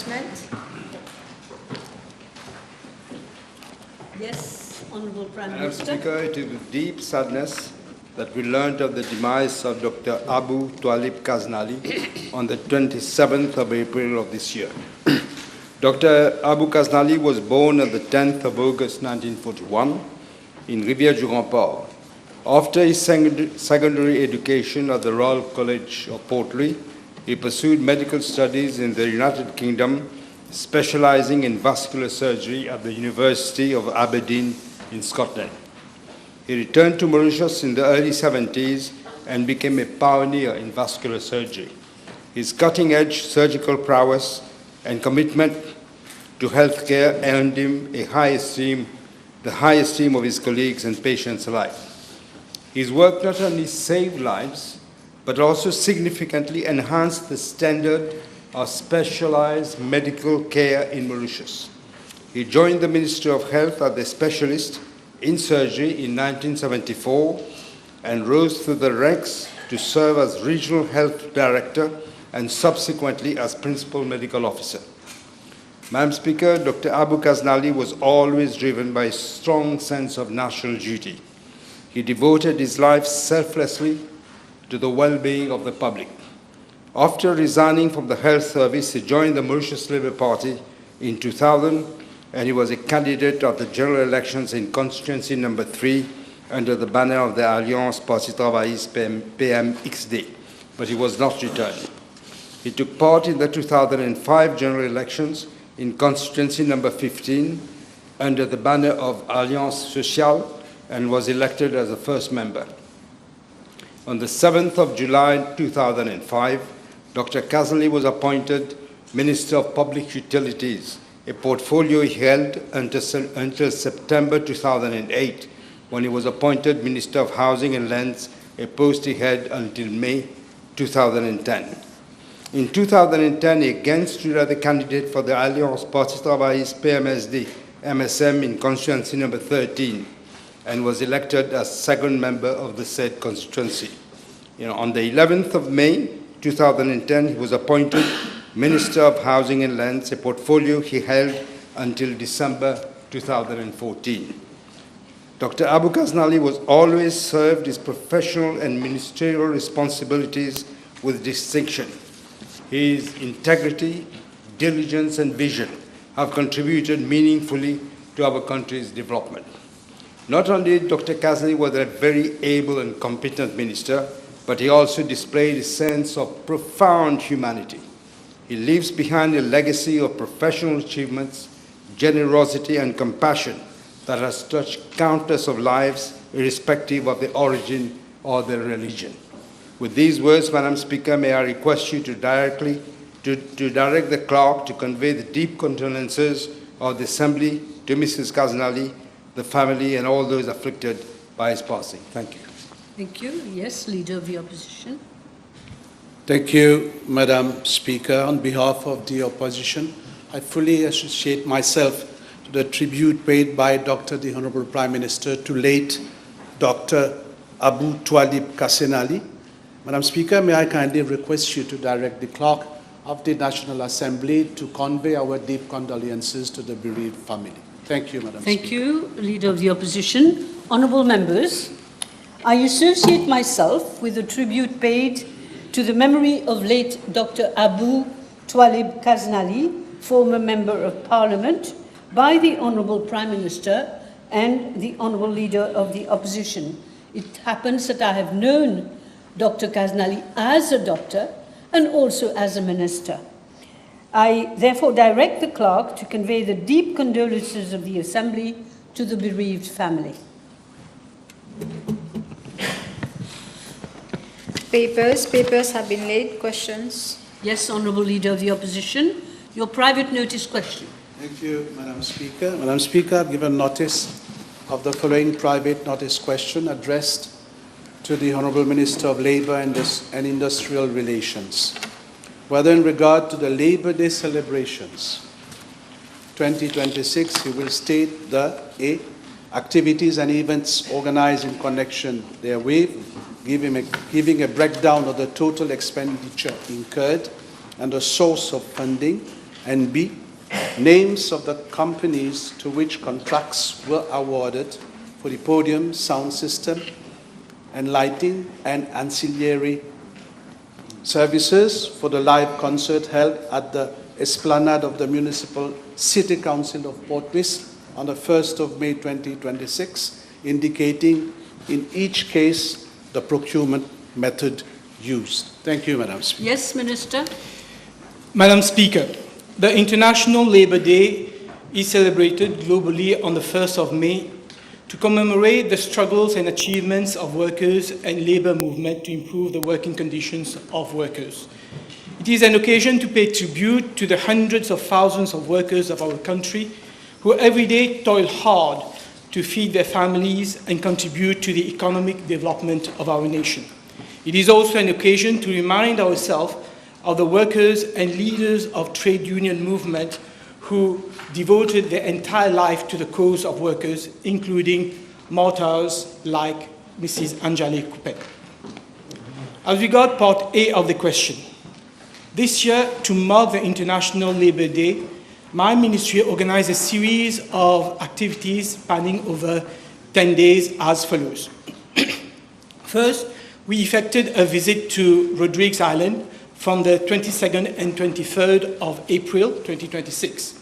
announcement? Yes, Honourable Prime Madam Minister. Speaker, it is with deep sadness that we learned of the demise of Dr. Abu Twalib Kaznali on the 27th of April of this year. Dr. Abu Kaznali was born on the 10th of August 1941 in Rivière-du-Rempart. After his secondary education at the Royal College of Portland, he pursued medical studies in the United Kingdom, specializing in vascular surgery at the University of Aberdeen in Scotland. He returned to Mauritius in the early 70s and became a pioneer in vascular surgery. His cutting-edge surgical prowess and commitment to healthcare earned him the high esteem of his colleagues and patients alike. His work not only saved lives, but also significantly enhanced the standard of specialized medical care in Mauritius. He joined the Ministry of Health as a specialist in surgery in 1974 and rose through the ranks to serve as Regional Health Director and subsequently as Principal Medical Officer. Madam Speaker, Dr. Abu Kaznali was always driven by a strong sense of national duty. He devoted his life selflessly to the well-being of the public. After resigning from the health service, he joined the Mauritius Labour Party in 2000, and he was a candidate at the general elections in constituency number 3 under the banner of the Alliance Parti Travailliste PMXD, but he was not returned. He took part in the 2005 general elections in constituency number 15 under the banner of Alliance Sociale and was elected as the first member. On the 7th of July 2005, Dr. Kaznali was appointed Minister of Public Utilities, a portfolio he held until September 2008, when he was appointed Minister of Housing and Lands, a post he held until May 2010. In 2010, he again stood as the candidate for the Alliance Parti Travailliste PMSD, MSM, in constituency number 13, and was elected as second member of the said constituency. On the 11th of May 2010, he was appointed Minister of Housing and Lands, a portfolio he held until December 2014. Dr. Abu Kaznali was always served his professional and ministerial responsibilities with distinction. His integrity, diligence, and vision have contributed meaningfully to our country's development. Not only Dr. Kaznali was a very able and competent minister, but he also displayed a sense of profound humanity. He leaves behind a legacy of professional achievements, generosity, and compassion that has touched countless of lives, irrespective of their origin or their religion. With these words, Madam Speaker, may I request you to direct the clerk to convey the deep condolences of the Assembly to Mrs. Kaznali, the family, and all those afflicted by his passing. Thank you. Thank you. Yes, Leader of the Opposition. Thank you, Madam Speaker. On behalf of the Opposition, I fully associate myself to the tribute paid by the Honourable Prime Minister to late Dr. Abu Twalib Kaznali. Madam Speaker, may I kindly request you to direct the clerk of the National Assembly to convey our deep condolences to the bereaved family. Thank you, Madam Speaker. Thank you, Leader of the Opposition. Honourable members, I associate myself with the tribute paid to the memory of late Dr. Abu Twalib Kaznali, former Member of Parliament, by the Honourable Prime Minister and the Honourable Leader of the Opposition. It happens that I have known Dr. Kaznali as a doctor and also as a minister. I therefore direct the clerk to convey the deep condolences of the Assembly to the bereaved family. Papers have been laid. Questions? Yes, Honourable Leader of the Opposition. Your private notice question. Thank you, Madam Speaker. Madam Speaker, I've given notice of the following private notice question addressed to the Honourable Minister of Labour and Industrial Relations. Whether in regard to the Labour Day celebrations 2026, he will state the A, activities and events organized in connection therewith, giving a breakdown of the total expenditure incurred and the source of funding, And B, names of the companies to which contracts were awarded for the podium, sound system, and lighting and ancillary services for the live concert held at the Esplanade of the Municipal City Council of Port Louis on the 1st of May 2026, indicating in each case the procurement method used. Thank you, Madam Speaker. Yes, Minister. Madam Speaker, the International Labour Day is celebrated globally on the 1st of May to commemorate the struggles and achievements of workers and labour movement to improve the working conditions of workers. It is an occasion to pay tribute to the hundreds of thousands of workers of our country who every day toil hard to feed their families and contribute to the economic development of our nation. It is also an occasion to remind ourselves of the workers and leaders of trade union movement who devoted their entire life to the cause of workers, including martyrs like Mrs. Anjali Coupet. As regards part A of the question, this year, to mark the International Labour Day, my ministry organized a series of activities spanning over 10 days as follows. First, we effected a visit to Rodrigues Island from the 22nd and 23rd of April 2026.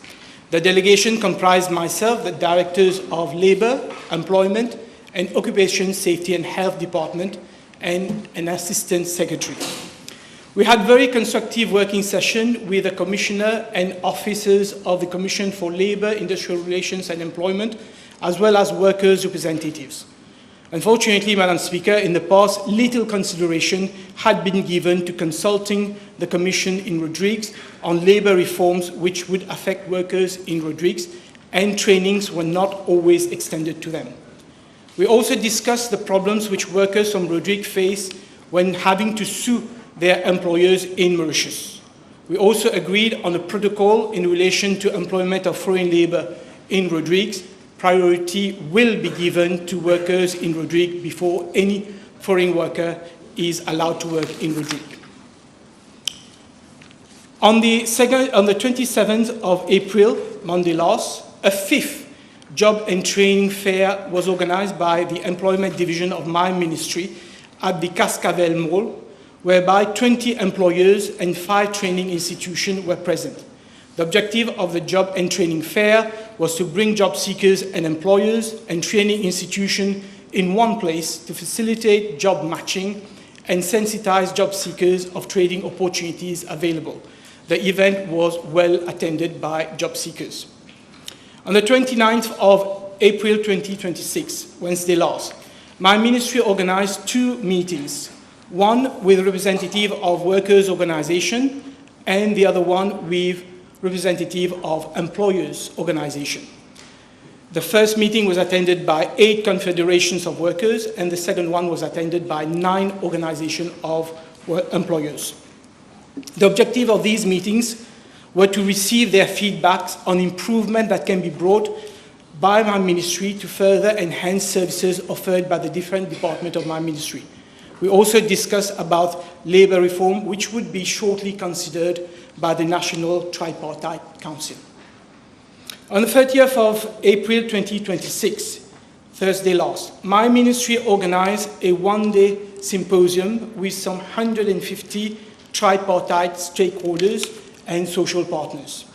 The delegation comprised myself, the directors of Labour, Employment, and Occupation Safety and Health Department, and an assistant secretary. We had very constructive working session with the Commissioner and officers of the Commission for Labour, Industrial Relations and Employment, as well as workers' representatives. Unfortunately, Madam Speaker, in the past, little consideration had been given to consulting the Commission in Rodrigues on labour reforms which would affect workers in Rodrigues, and trainings were not always extended to them. We also discussed the problems which workers from Rodrigues face when having to sue their employers in Mauritius. We also agreed on a protocol in relation to employment of foreign labour in Rodrigues. Priority will be given to workers in Rodrigues before any foreign worker is allowed to work in Rodrigues. On the 27th of April, Monday last, a fifth job and training fair was organized by the Employment Division of my ministry at the Cascavel Mall, whereby 20 employers and 5 training institutions were present. The objective of the job and training fair was to bring job seekers and employers and training institutions in one place to facilitate job matching and sensitize job seekers of trading opportunities available. The event was well attended by job seekers. On the 29th of April 2026, Wednesday last, my ministry organized 2 meetings, one with representative of workers' organization and the other one with representative of employers' organization. The first meeting was attended by 8 confederations of workers, and the second one was attended by 9 organizations of employers. The objective of these meetings were to receive their feedbacks on improvement that can be brought by my ministry to further enhance services offered by the different departments of my ministry. We also discussed about labour reform, which would be shortly considered by the National Tripartite Council. On the 30th of April 2026, Thursday last, my ministry organized a one-day symposium with some 150 tripartite stakeholders and social partners.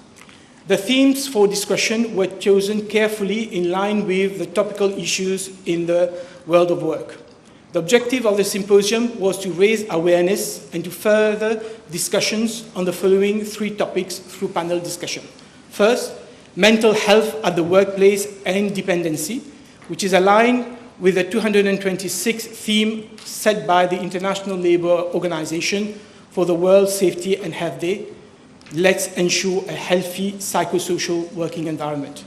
The themes for discussion were chosen carefully in line with the topical issues in the world of work. The objective of the symposium was to raise awareness and to further discussions on the following 3 topics through panel discussion. First, mental health at the workplace and dependency, which is aligned with the 226th theme set by the International Labour Organization for the World Safety and Health Day. Let's ensure a healthy psychosocial working environment.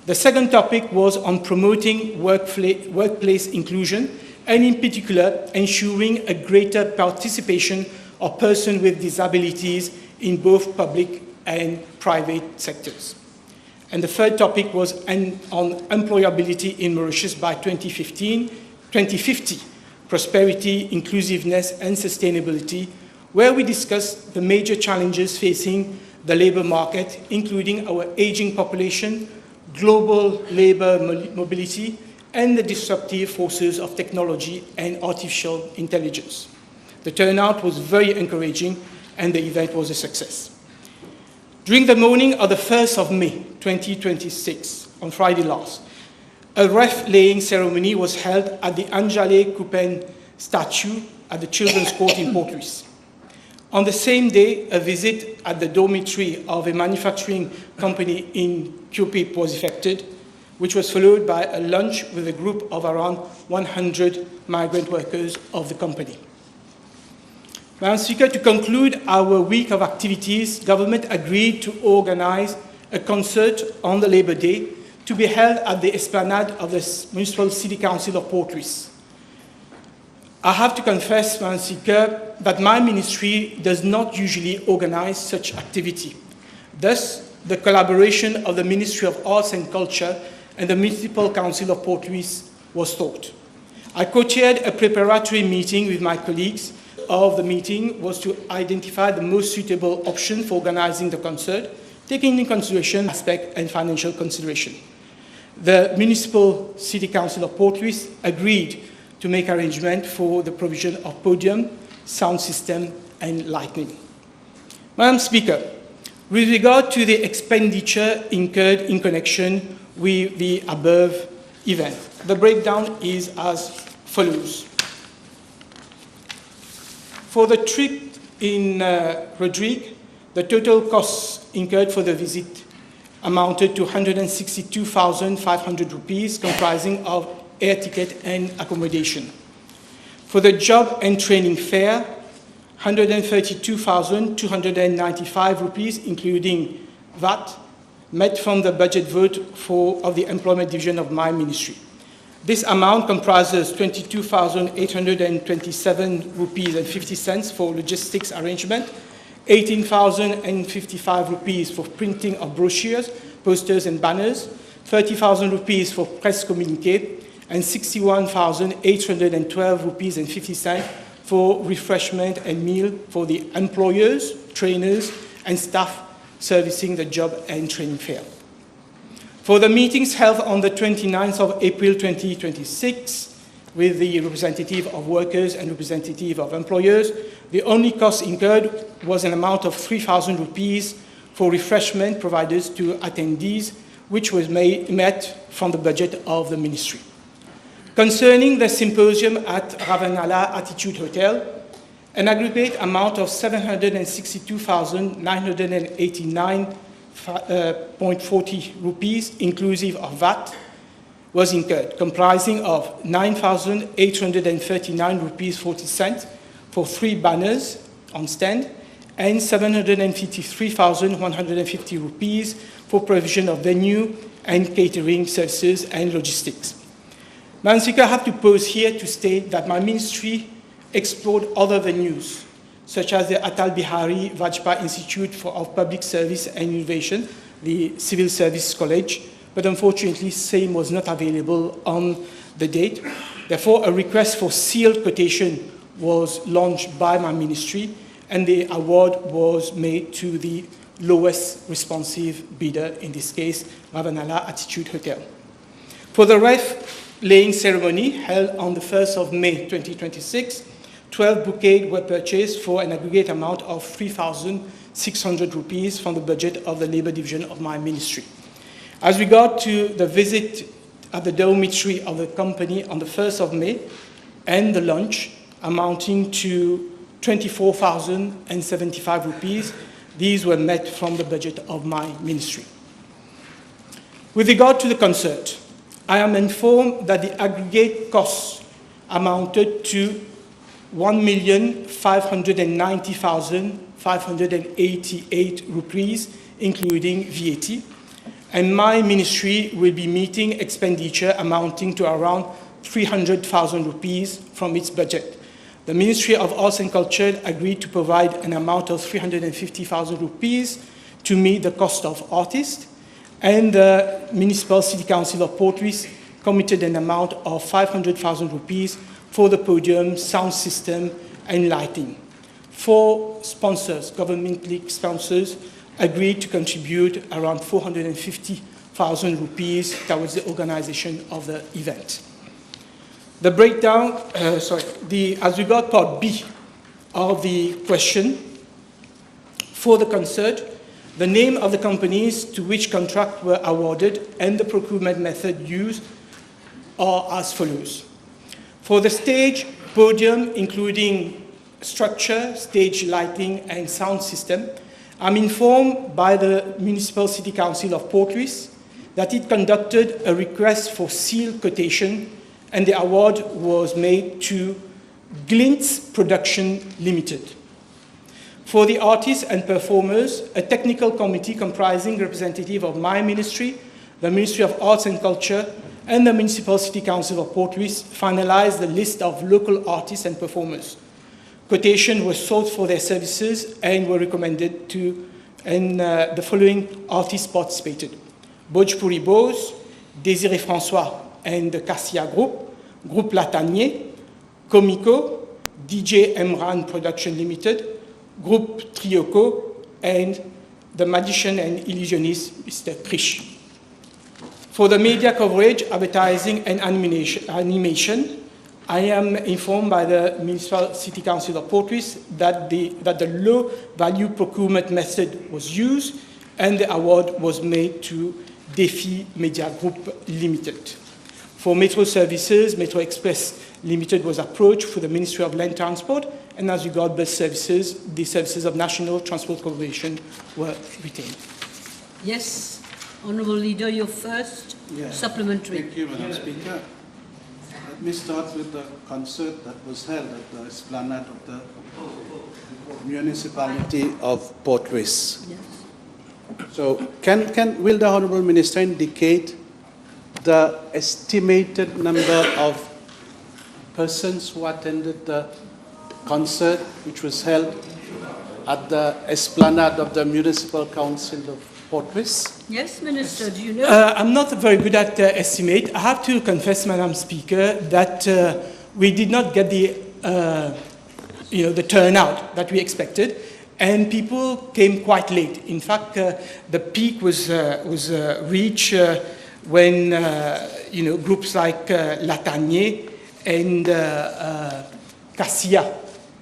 The second topic was on promoting workplace inclusion, and in particular, ensuring a greater participation of persons with disabilities in both public and private sectors. And the third topic was on employability in Mauritius by 2050, prosperity, inclusiveness, and sustainability, where we discussed the major challenges facing the labor market, including our aging population, global labor mobility, and the disruptive forces of technology and artificial intelligence. The turnout was very encouraging, and the event was a success. During the morning of the 1st of May 2026, on Friday last, a wreath-laying ceremony was held at the Anjale Coupen statue at the Children's Court in Port Louis. On the same day, a visit at the dormitory of a manufacturing company in Kyope was effected, which was followed by a lunch with a group of around 100 migrant workers of the company. Madam Speaker, to conclude our week of activities, government agreed to organize a concert on the Labour Day to be held at the esplanade of the Municipal City Council of Port Louis. I have to confess, Madam Speaker, that my ministry does not usually organize such activity. Thus, the collaboration of the Ministry of Arts and Culture and the Municipal Council of Port Louis was sought. I co-chaired a preparatory meeting with my colleagues. Of the meeting was to identify the most suitable option for organizing the concert, taking into consideration aspect and financial consideration. The Municipal City Council of Port Louis agreed to make arrangement for the provision of podium, sound system, and lighting. Madam Speaker, with regard to the expenditure incurred in connection with the above event, the breakdown is as follows. For the trip in Rodrigue, the total costs incurred for the visit amounted to 162,500 rupees, comprising of air ticket and accommodation. For the job and training fair, 132,295 rupees, including VAT, met from the budget vote of the employment division of my ministry. This amount comprises 22,827 rupees and 50 cents for logistics arrangement, 18,055 rupees for printing of brochures, posters and banners, 30,000 rupees for press communiqué, and 61,812 rupees and 50 cents for refreshment and meal for the employers, trainers, and staff servicing the job and training fair. For the meetings held on the 29th of April 2026 with the representative of workers and representative of employers, the only cost incurred was an amount of 3,000 rupees for refreshment provided to attendees, which was met from the budget of the ministry. Concerning the symposium at Ravenala Attitude Hotel, an aggregate amount of 762,989.40 rupees, inclusive of VAT, was incurred, comprising of 9,839 rupees 40 cents for 3 banners on stand, and 753,150 rupees for provision of venue and catering services and logistics. Madam Speaker, I have to pause here to state that my ministry explored other venues, such as the Atal Bihari Vajpayee Institute of Public Service and Innovation, the Civil Service College, but unfortunately, same was not available on the date. Therefore, a request for sealed quotation was launched by my ministry, and the award was made to the lowest responsive bidder, in this case, Ravenala Attitude Hotel. For the wreath-laying ceremony held on the 1st of May 2026, 12 bouquets were purchased for an aggregate amount of 3,600 rupees from the budget of the Labour Division of my ministry. As regard to the visit at the dormitory of the company on the 1st of May and the lunch amounting to 24,075 rupees, these were met from the budget of my ministry. With regard to the concert, I am informed that the aggregate costs amounted to 1,590,588 rupees, including VAT, and my ministry will be meeting expenditure amounting to around 300,000 rupees from its budget. The Ministry of Arts and Culture agreed to provide an amount of 350,000 rupees to meet the cost of artists, and the Municipal City Council of Port Louis committed an amount of 500,000 rupees for the podium, sound system, and lighting. 4 sponsors, government league sponsors, agreed to contribute around 450,000 rupees towards the organization of the event. The breakdown, as regard part B of the question, for the concert, the name of the companies to which contracts were awarded and the procurement method used are as follows. For the stage, podium, including structure, stage lighting, and sound system, I'm informed by the Municipal City Council of Port Louis that it conducted a request for seal quotation, and the award was made to Glint's Production Limited. For the artists and performers, a technical committee comprising representatives of my ministry, the Ministry of Arts and Culture, and the Municipal City Council of Port Louis finalized the list of local artists and performers. Quotation was sought for their services and were recommended to, and the following artists participated: Bhojpuri Bose, Désiré François and the Cassia Group, Groupe Latanier, Comico, DJ Emran Production Limited, Groupe Trioco, and the magician and illusionist, Mr. Krish. For the media coverage, advertising, and animation, I am informed by the Municipal City Council of Port Louis that the low-value procurement method was used, and the award was made to Defi Media Group Limited. For Metro services, Metro Express Limited was approached through the Ministry of Land Transport, and as regards bus services, the services of National Transport Corporation were retained. Yes, Honourable Leader, your first supplementary. Thank you, Madam Speaker. Let me start with the concert that was held at the Esplanade of the Municipality of Port Louis. Yes. So, will the Honourable Minister indicate the estimated number of persons who attended the concert which was held at the Esplanade of the Municipal Council of Port Louis? Yes, Minister, do you know? I'm not very good at estimate. I have to confess, Madam Speaker, that we did not get the turnout that we expected, and people came quite late. In fact, the peak was reached when groups like Latanier and Cassia,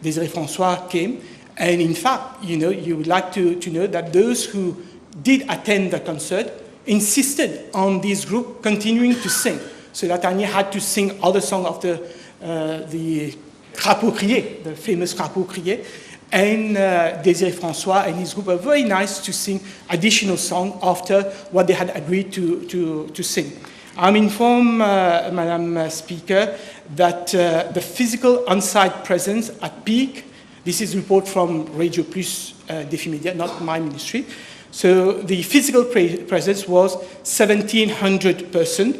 Désiré François came, and in fact, you would like to know that those who did attend the concert insisted on this group continuing to sing. So Latanier had to sing other songs after the Crapaud Crié, the famous Crapaud Crié, and Désiré François and his group were very nice to sing additional songs after what they had agreed to sing. I'm informed, Madam Speaker, that the physical on-site presence at peak, this is a report from Radio Plus Défi Media, not my ministry. So the physical presence was 1,700 persons.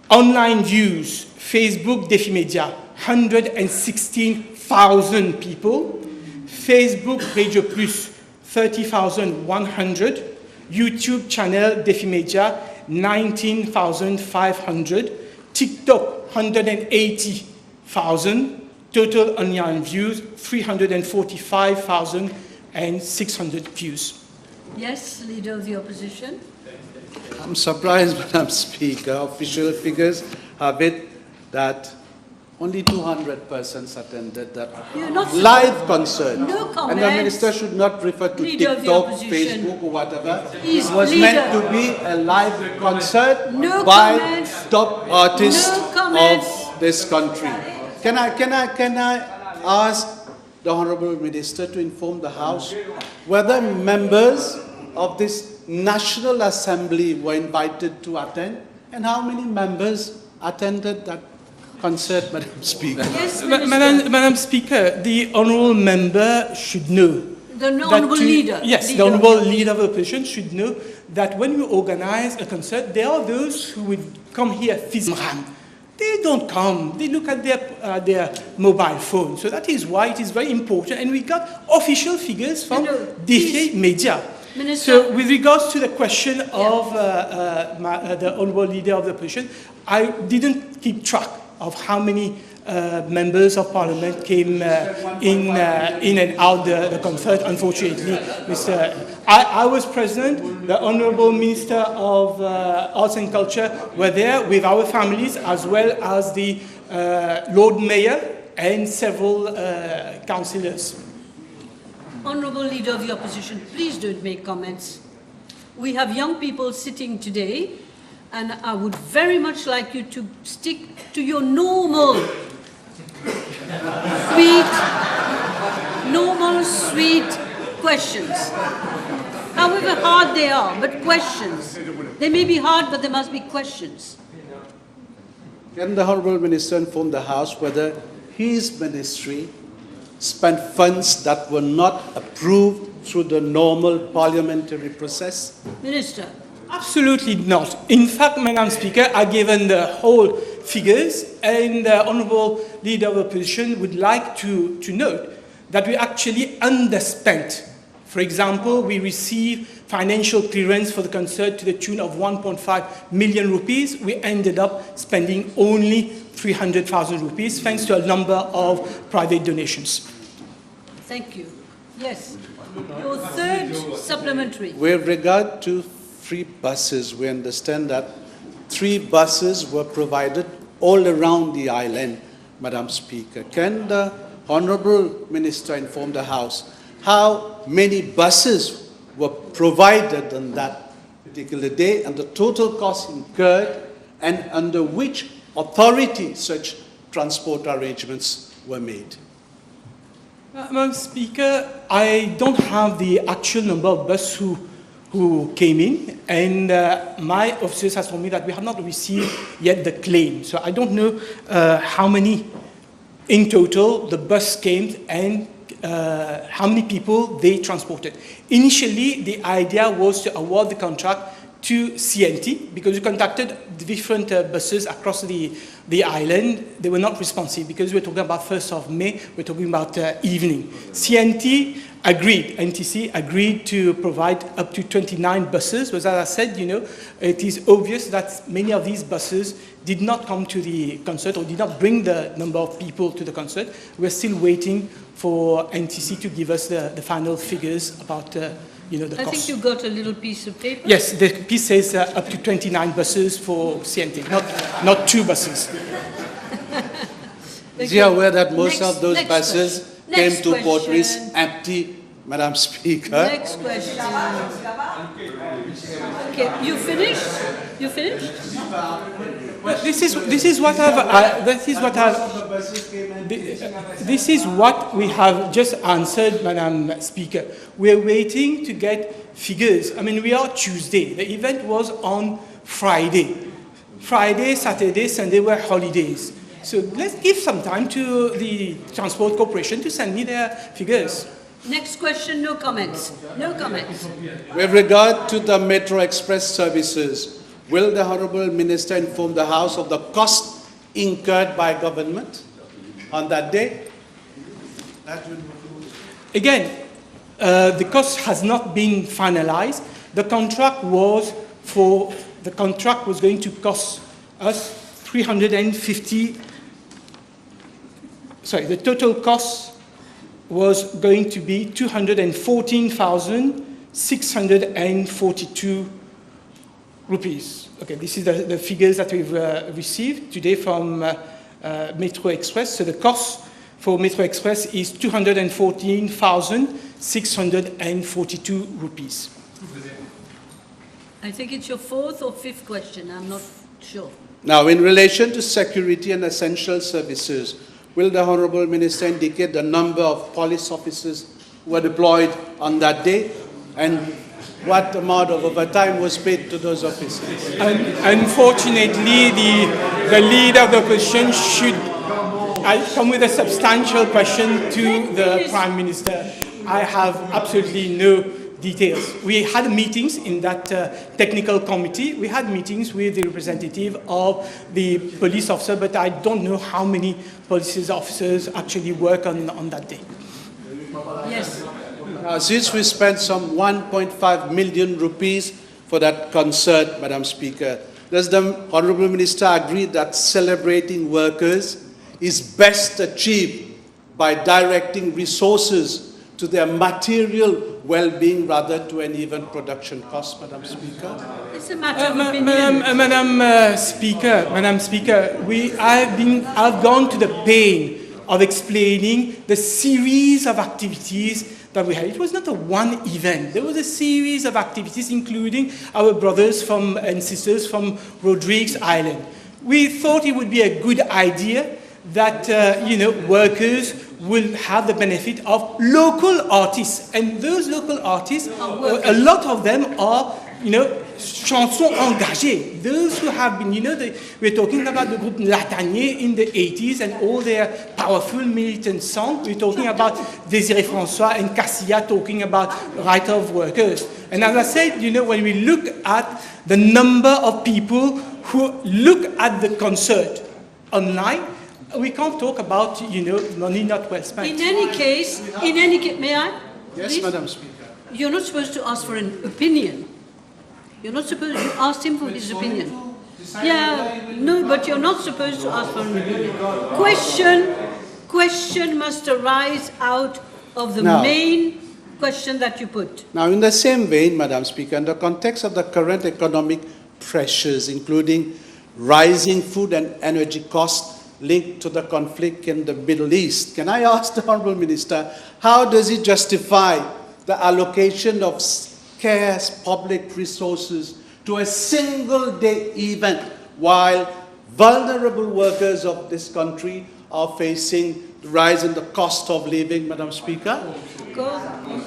Online views, Facebook Défi Media, 116,000 people. Facebook Radio Plus, 30,100. YouTube channel Défi Media, 19,500. TikTok, 180,000. Total online views, 345,600 views. Yes, Leader of the Opposition. I'm surprised, Madam Speaker. Official figures have it that only 200 persons attended that live concert. No comment. And the Minister should not refer to Leader of the TikTok, Opposition. Facebook or whatever. Please, It was Leader. meant to be a live concert No by comments. top artists No comments. of this country. Can I ask the Honourable Minister to inform the House whether members of this National Assembly were invited to attend, and how many members attended that concert, Madam Speaker? Yes, Minister. Madam Speaker, the honourable member should know. The Honourable Leader. Yes, the Honourable Leader of the Opposition should know that when you organize a concert, there are those who would come here physically. They don't come. They look at their mobile phone. So that is why it is very important. And we got official figures from Défi Media. Minister. So with regards to the question of the Honourable Leader of the Opposition, I didn't keep track of how many members of parliament came in and out the concert. Unfortunately, I was present. The Honourable Minister of Arts and Culture were there with our families, as well as the Lord Mayor and several councillors. Honourable Leader of the Opposition, please don't make comments. We have young people sitting today, and I would very much like you to stick to your normal, sweet questions. However hard they are, but questions. They may be hard, but they must be questions. Can the Honourable Minister inform the House whether his ministry spent funds that were not approved through the normal parliamentary process? Minister. Absolutely not. In fact, Madam Speaker, I've given the whole figures, and the Honourable Leader of the Opposition would like to note that we actually underspent. For example, we received financial clearance for the concert to the tune of 1.5 million rupees. We ended up spending only 300,000 rupees, thanks to a number of private donations. Thank you. Yes. Your third supplementary. With regard to free buses, we understand that 3 buses were provided all around the island, Madam Speaker. Can the Honourable Minister inform the House how many buses were provided on that particular day and the total cost incurred, and under which authority such transport arrangements were made? Madam Speaker, I don't have the actual number of buses who came in, and my officers has told me that we have not received yet the claim. So I don't know how many in total the bus came and how many people they transported. Initially, the idea was to award the contract to CNT, because we contacted different buses across the island. They were not responsive, because we're talking about 1st of May, we're talking about evening. CNT agreed, NTC agreed to provide up to 29 buses, but as I said, it is obvious that many of these buses did not come to the concert or did not bring the number of people to the concert. We're still waiting for NTC to give us the final figures about the cost. I think you got a little piece of paper. Yes, the piece says up to 29 buses for CNT, not 2 buses. Is he aware that most Next- of those next buses question. came Next to Port Reef question. empty, Madam Speaker? Next question. Okay, you finished? You finished? Well, this is what we have just answered, Madam Speaker. We're waiting to get figures. I mean, we are Tuesday. The event was on Friday. Friday, Saturday, Sunday were holidays. So let's give some time to the Transport Corporation to send me their figures. Next question, no comments. No comments. With regard to the Metro Express services, will the Honourable Minister inform the House of the cost incurred by government on that day? Again, the cost has not been finalized. The contract was going to cost us 350. Sorry, the total cost was going to be 214,642 rupees. Okay, this is the figures that we've received today from Metro Express. So the cost for Metro Express is 214,642 rupees. I think it's your 4th or 5th question. I'm not sure. Now, in relation to security and essential services, will the Honourable Minister indicate the number of police officers who were deployed on that day, and what amount of overtime was paid to those officers? Unfortunately, the leader of the opposition should come with a substantial question to the Prime Minister. I have absolutely no details. We had meetings in that technical committee. We had meetings with the representative of the police officer, but I don't know how many police officers actually work on that day. Yes. Since we spent some 1.5 million rupees for that concert, Madam Speaker, does the Honourable Minister agree that celebrating workers is best achieved by directing resources to their material well-being rather to an even production cost, Madam Speaker. It's a matter of opinion. Madam Speaker, I've gone to the pain of explaining the series of activities that we had. It was not a one event. There was a series of activities, including our brothers and sisters from Rodrigues Island. We thought it would be a good idea that workers will have the benefit of local artists, and those local artists, a lot of them are, chansons engagées. Those who have been, we're talking about the group Latanier in the 80s and all their powerful militant songs. We're talking about Désiré François and Cassia talking about right of workers. And as I said, when we look at the number of people who look at the concert online, we can't talk about, money not well spent. In any case, may I? Yes, Please? Madam Speaker. You're not supposed to ask for an opinion. You're not supposed to ask him for his opinion. Yeah, no, but you're not supposed to ask for an opinion. Question must arise out of the main question that you put. Now, in the same vein, Madam Speaker, in the context of the current economic pressures, including rising food and energy costs linked to the conflict in the Middle East, can I ask the Honourable Minister, how does he justify the allocation of scarce public resources to a single-day event while vulnerable workers of this country are facing the rise in the cost of living, Madam Speaker?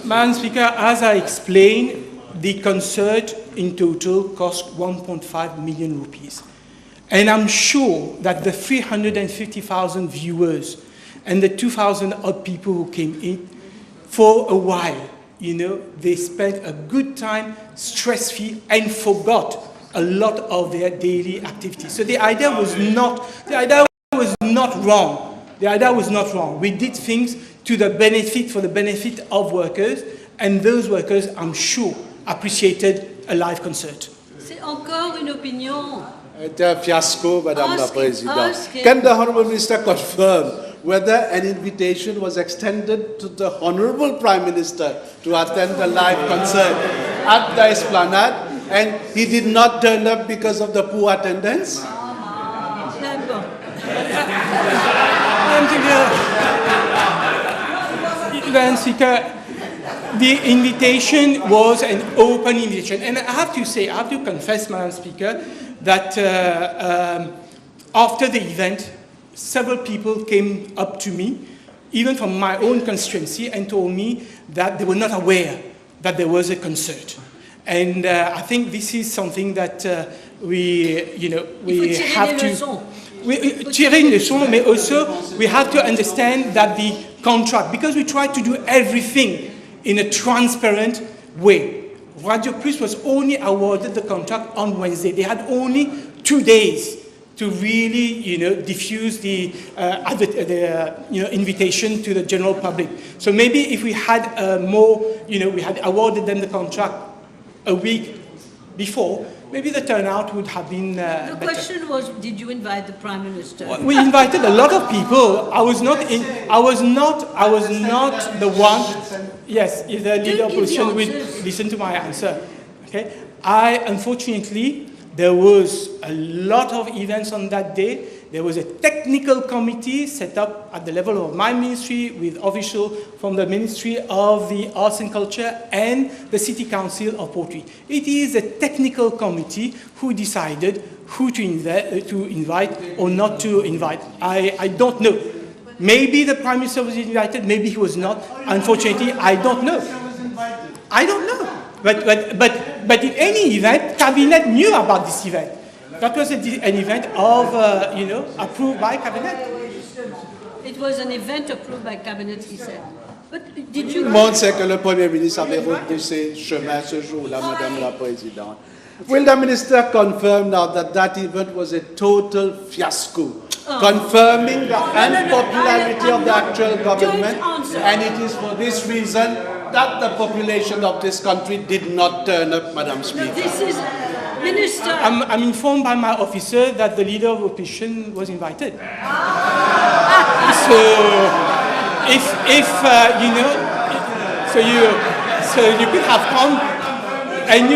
Madam Speaker, as I explained, the concert in total cost 1.5 million rupees. And I'm sure that the 350,000 viewers and the 2,000 odd people who came in, for a while, they spent a good time, stress-free, and forgot a lot of their daily activities. So the idea was not wrong. The idea was not wrong. We did things for the benefit of workers, and those workers, I'm sure, appreciated a live concert. C'est encore une opinion. It's a fiasco, Madame la Ask him, Presidente. ask him. Can the Honourable Minister confirm whether an invitation was extended to the Honourable Prime Minister to attend the live concert at the Esplanade, and he did not turn up because of the poor attendance? Madam Speaker, the invitation was an open invitation. And I have to confess, Madam Speaker, that after the event, several people came up to me, even from my own constituency, and told me that they were not aware that there was a concert. And I think this is something that we have to... tirer une leçon, mais also we have to understand that the contract, because we try to do everything in a transparent way. Radio Plus was only awarded the contract on Wednesday. They had only 2 days to really, diffuse the invitation to the general public. So maybe if we had we had awarded them the contract a week before, maybe the turnout would have been better. The question was, did you invite the Prime Minister? We invited a lot of people. I was not the one. Yes, if the leader of opposition will listen to my answer. Okay. Unfortunately, there was a lot of events on that day. There was a technical committee set up at the level of my ministry with officials from the Ministry of the Arts and Culture and the City Council of Portree. It is a technical committee who decided who to invite or not to invite. I don't know. Maybe the Prime Minister was invited, maybe he was not. Unfortunately, I don't know. I don't know. But in any event, Cabinet knew about this event. That was an event of, approved by Cabinet. It was an event approved by Cabinet, he said. But did you... Tout le monde sait que le Premier ministre avait repoussé chemin ce jour-là, Madame la Présidente. Will the Minister confirm now that that event was a total fiasco, confirming the unpopularity of the actual government, and it is for this reason that the population of this country did not turn up, Madam Speaker? No, this is... Minister... I'm informed by my officer that the leader of opposition was invited. So if you know, so you could have come, and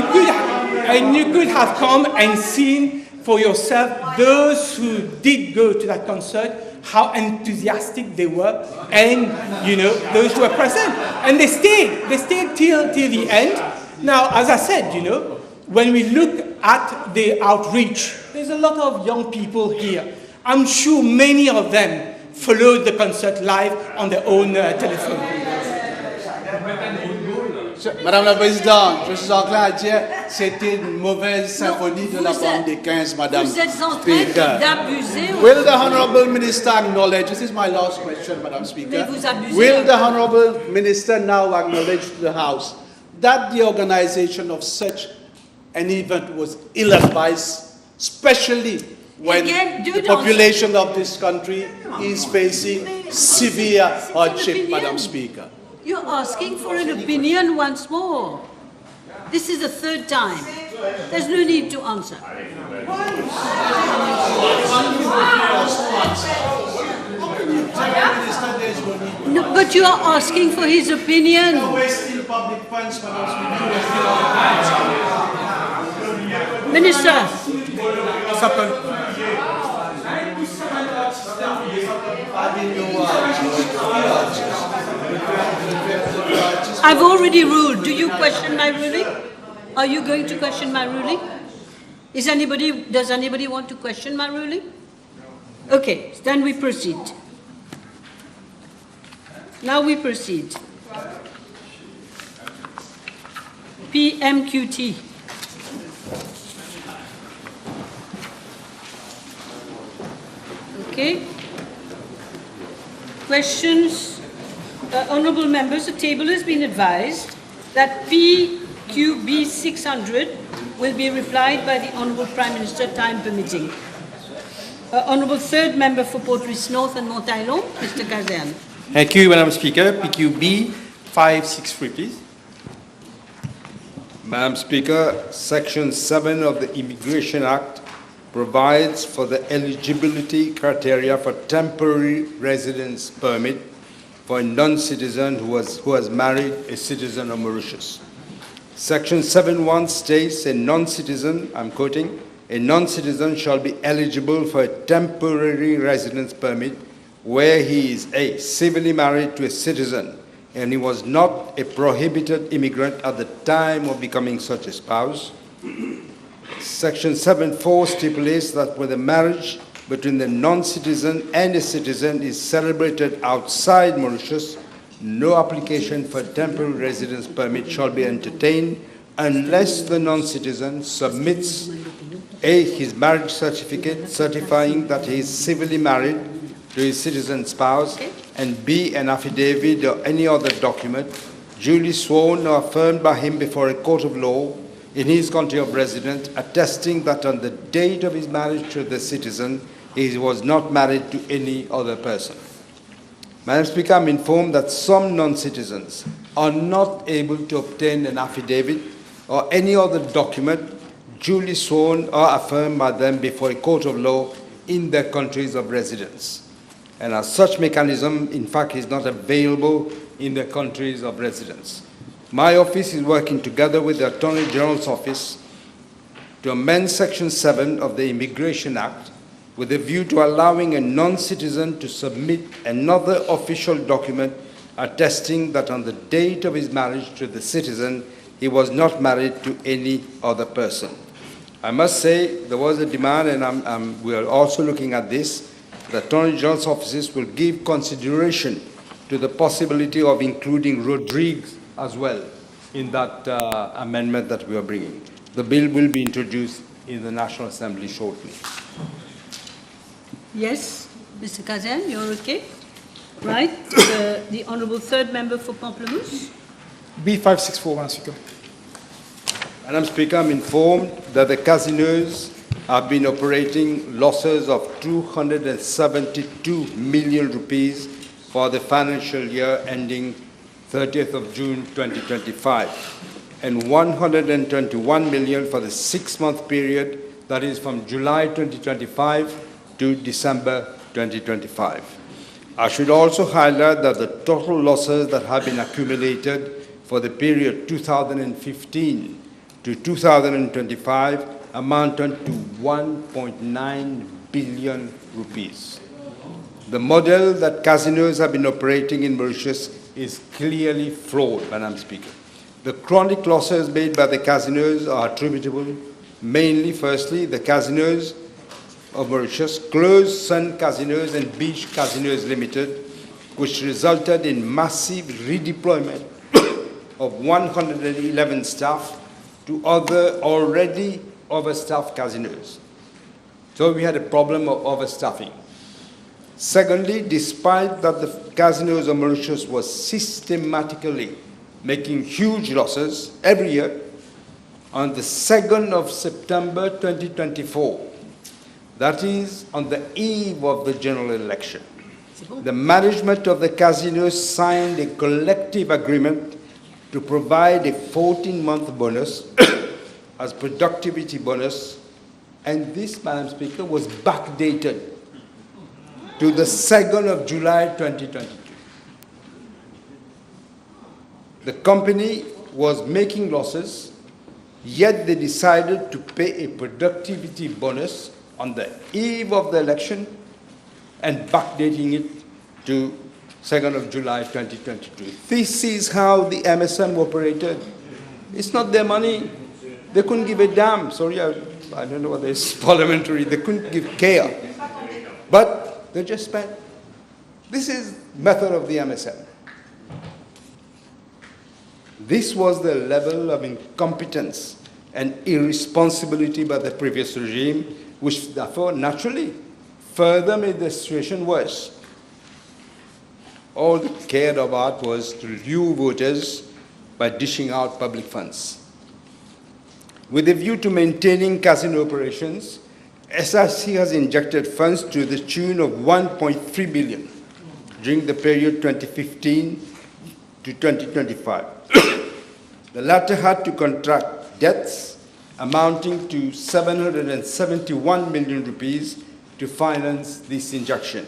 you could have come and seen for yourself those who did go to that concert, how enthusiastic they were, and you know those who were present, and they stayed till the end. Now, as I said, you know, when we look at the outreach, there's a lot of young people here. I'm sure many of them followed the concert live on their own telephone. Madame la Présidente, je suis enclin à dire c'était une mauvaise symphonie de la bande des 15, Madame Vous êtes en train Speaker. d'abuser. Will the Honourable Minister acknowledge, this is my last question, Madam Speaker, Mais vous abusez. will the Honourable Minister now acknowledge to the House that the organisation of such an event was ill-advised, especially when Again, do the not- population of this country is facing severe hardship, Madam Speaker? You're asking for an opinion once more. This is the third time. There's no need to answer. No, but you are asking for his opinion. Wasting public funds, Madam Speaker. Minister, I've already ruled. Do you question my ruling? Are you going to question my ruling? Does anybody want to question my ruling? Okay, then we proceed. Now we proceed. PMQT. Okay. Questions? Honourable members, the table has been advised that PQB 600 will be replied by the Honourable Prime Minister, time permitting. Honourable Third Member for Portrice North and Montaillon, Mr. Kazan. Thank you, Madam Speaker. PQB 563, please. Madam Speaker, Section 7 of the Immigration Act provides for the eligibility criteria for temporary residence permit for a non-citizen who has married a citizen of Mauritius. Section 7.1 states a non-citizen, I'm quoting, a non-citizen shall be eligible for a temporary residence permit where he is A, civilly married to a citizen and he was not a prohibited immigrant at the time of becoming such a spouse. Section 7.4 stipulates that when the marriage between the non-citizen and a citizen is celebrated outside Mauritius, no application for temporary residence permit shall be entertained unless the non-citizen submits A, his marriage certificate certifying that he is civilly married to his citizen spouse, and B, an affidavit or any other document duly sworn or affirmed by him before a court of law in his country of residence, attesting that on the date of his marriage to the citizen, he was not married to any other person. Madam Speaker, I'm informed that some non-citizens are not able to obtain an affidavit or any other document duly sworn or affirmed by them before a court of law in their countries of residence. And as such mechanism, in fact, is not available in their countries of residence. My office is working together with the Attorney General's office to amend Section 7 of the Immigration Act with a view to allowing a non-citizen to submit another official document attesting that on the date of his marriage to the citizen, he was not married to any other person. I must say there was a demand, and we are also looking at this. The Attorney General's offices will give consideration to the possibility of including Rodriguez as well in that amendment that we are bringing. The bill will be introduced in the National Assembly shortly. Yes, Mr. Kazan, you're okay? Right. The Honourable Third Member for Pamplemousse. B564, Madam Speaker. Madam Speaker, I'm informed that the casinos have been operating losses of 272 million rupees for the financial year ending 30th of June 2025 and 121 million for the 6-month period that is from July 2025 to December 2025. I should also highlight that the total losses that have been accumulated for the period 2015 to 2025 amounted to 1.9 billion rupees. The model that casinos have been operating in Mauritius is clearly flawed, Madam Speaker. The chronic losses made by the casinos are attributable mainly, firstly, the casinos of Mauritius closed Sun Casinos and Beach Casinos Limited, which resulted in massive redeployment of 111 staff to other already overstaffed casinos. So we had a problem of overstaffing. Secondly, despite that the casinos of Mauritius was systematically making huge losses every year, on the 2nd of September 2024, that is on the eve of the general election, the management of the casinos signed a collective agreement to provide a 14-month bonus as productivity bonus, and this, Madam Speaker, was backdated to the 2nd of July 2022. The company was making losses, yet they decided to pay a productivity bonus on the eve of the election and backdating it to 2nd of July 2022. This is how the MSM operated. It's not their money. They couldn't give a damn. Sorry, I don't know whether it's parliamentary. They couldn't give care. But they just spent. This is method of the MSM. This was the level of incompetence and irresponsibility by the previous regime, which therefore naturally further made the situation worse. All they cared about was to lure voters by dishing out public funds. With a view to maintaining casino operations, SIC has injected funds to the tune of 1.3 billion during the period 2015 to 2025. The latter had to contract debts amounting to 771 million rupees to finance this injection.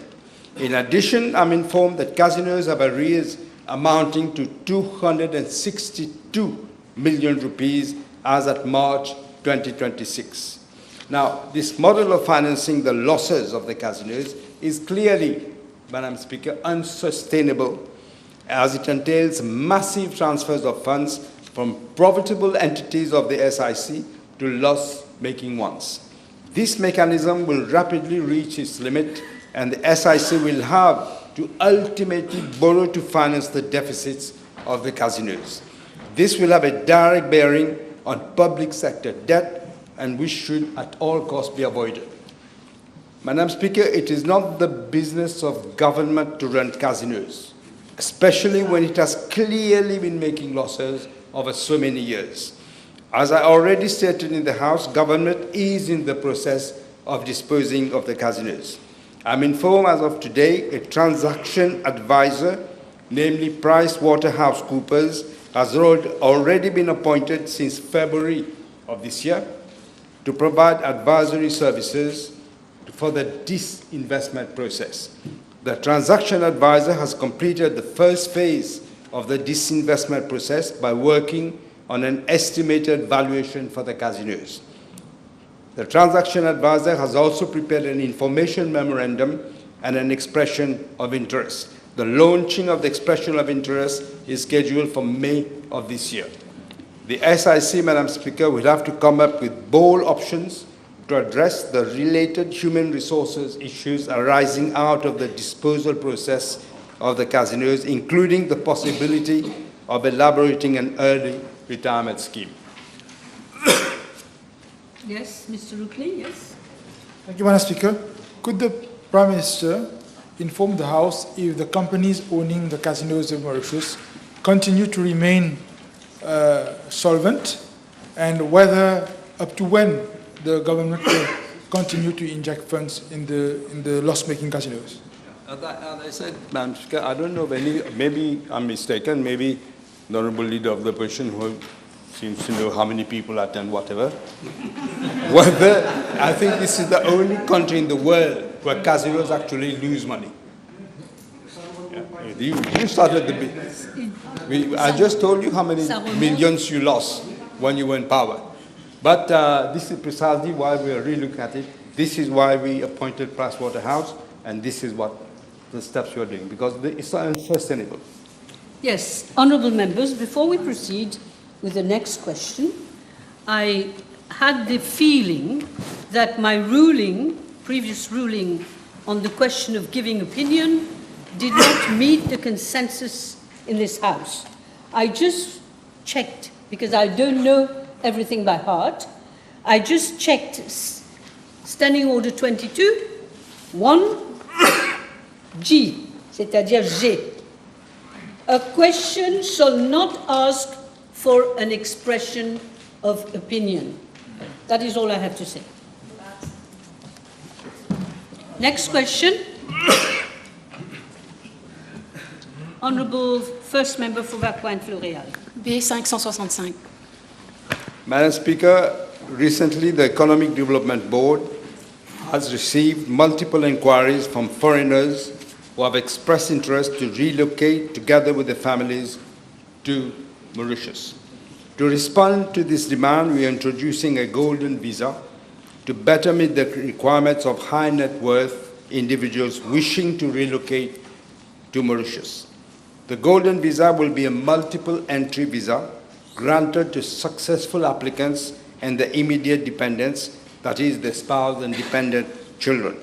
In addition, I'm informed that casinos have arrears amounting to 262 million rupees as at March 2026. Now, this model of financing the losses of the casinos is clearly, Madam Speaker, unsustainable, as it entails massive transfers of funds from profitable entities of the SIC to loss-making ones. This mechanism will rapidly reach its limit, and the SIC will have to ultimately borrow to finance the deficits of the casinos. This will have a direct bearing on public sector debt, and which should at all costs be avoided. Madam Speaker, it is not the business of government to run casinos, especially when it has clearly been making losses over so many years. As I already stated in the House, government is in the process of disposing of the casinos. I'm informed as of today a transaction advisor, namely PricewaterhouseCoopers, has already been appointed since February of this year to provide advisory services for the disinvestment process. The transaction advisor has completed the first phase of the disinvestment process by working on an estimated valuation for the casinos. The transaction advisor has also prepared an information memorandum and an expression of interest. The launching of the expression of interest is scheduled for May of this year. The SIC, Madam Speaker, will have to come up with bold options to address the related human resources issues arising out of the disposal process of the casinos, including the possibility of elaborating an early retirement scheme. Yes, Mr. Rukli, yes. Thank you, Madam Speaker. Could the Prime Minister inform the House if the companies owning the casinos of Mauritius continue to remain solvent, and whether up to when the government will continue to inject funds in the loss-making casinos? As I said, Madam Speaker, I don't know if any, maybe I'm mistaken, maybe the Honorable Leader of the Opposition, who seems to know how many people attend whatever, whether I think this is the only country in the world where casinos actually lose money. minute. You started the business. I just told you how many millions you lost when you were in power. But this is precisely why we are relooking at it. This is why we appointed Pricewaterhouse, and this is what the steps we are doing, because it's unsustainable. Yes, honourable members, before we proceed with the next question, I had the feeling that my previous ruling on the question of giving opinion did not meet the consensus in this House. I just checked, because I don't know everything by heart, I just checked Standing Order 22, 1G, c'est-à-dire G. A question shall not ask for an expression of opinion. That is all I have to say. Next question. Honourable First Member for Vacoine-Floréal. B 565. Madam Speaker, recently the Economic Development Board has received multiple inquiries from foreigners who have expressed interest to relocate together with their families to Mauritius. To respond to this demand, we are introducing a golden visa to better meet the requirements of high net worth individuals wishing to relocate to Mauritius. The golden visa will be a multiple entry visa granted to successful applicants and the immediate dependents, that is, the spouse and dependent children.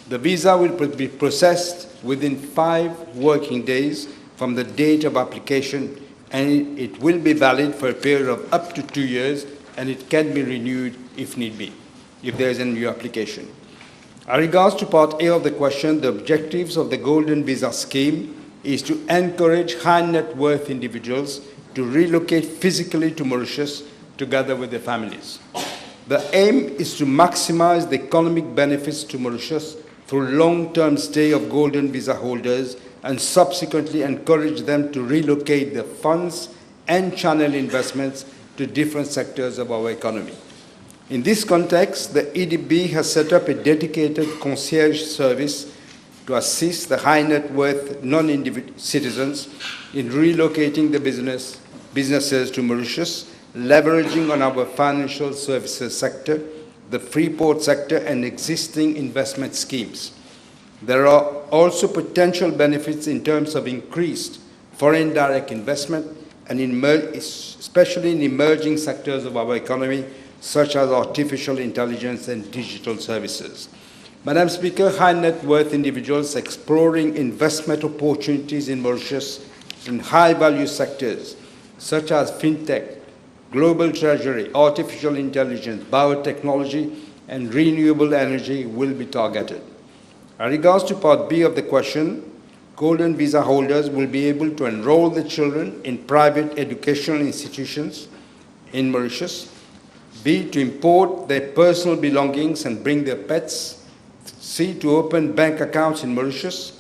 The visa will be processed within 5 working days from the date of application, and it will be valid for a period of up to 2 years, and it can be renewed if need be, if there is a new application. As regards to Part A of the question, the objectives of the Golden Visa Scheme is to encourage high net worth individuals to relocate physically to Mauritius together with their families. The aim is to maximize the economic benefits to Mauritius through long-term stay of Golden Visa holders and subsequently encourage them to relocate their funds and channel investments to different sectors of our economy. In this context, the EDB has set up a dedicated concierge service to assist the high net worth non-citizens in relocating the businesses to Mauritius, leveraging on our financial services sector, the free port sector, and existing investment schemes. There are also potential benefits in terms of increased foreign direct investment, and especially in emerging sectors of our economy, such as artificial intelligence and digital services. Madam Speaker, high net worth individuals exploring investment opportunities in Mauritius in high-value sectors such as fintech, global treasury, artificial intelligence, biotechnology, and renewable energy will be targeted. As regards to Part B of the question, Golden Visa holders will be able to enroll their children in private educational institutions in Mauritius, B, to import their personal belongings and bring their pets, C, to open bank accounts in Mauritius,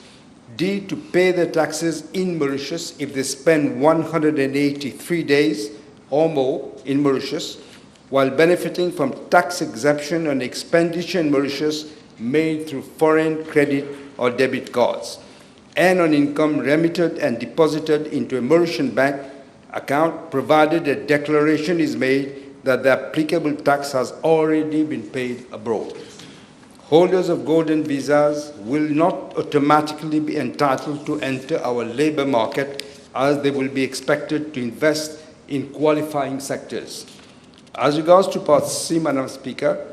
D, to pay their taxes in Mauritius if they spend 183 days or more in Mauritius, while benefiting from tax exemption on expenditure in Mauritius made through foreign credit or debit cards, and on income remitted and deposited into a Mauritian bank account, provided a declaration is made that the applicable tax has already been paid abroad. Holders of golden visas will not automatically be entitled to enter our labor market, as they will be expected to invest in qualifying sectors. As regards to Part C, Madam Speaker,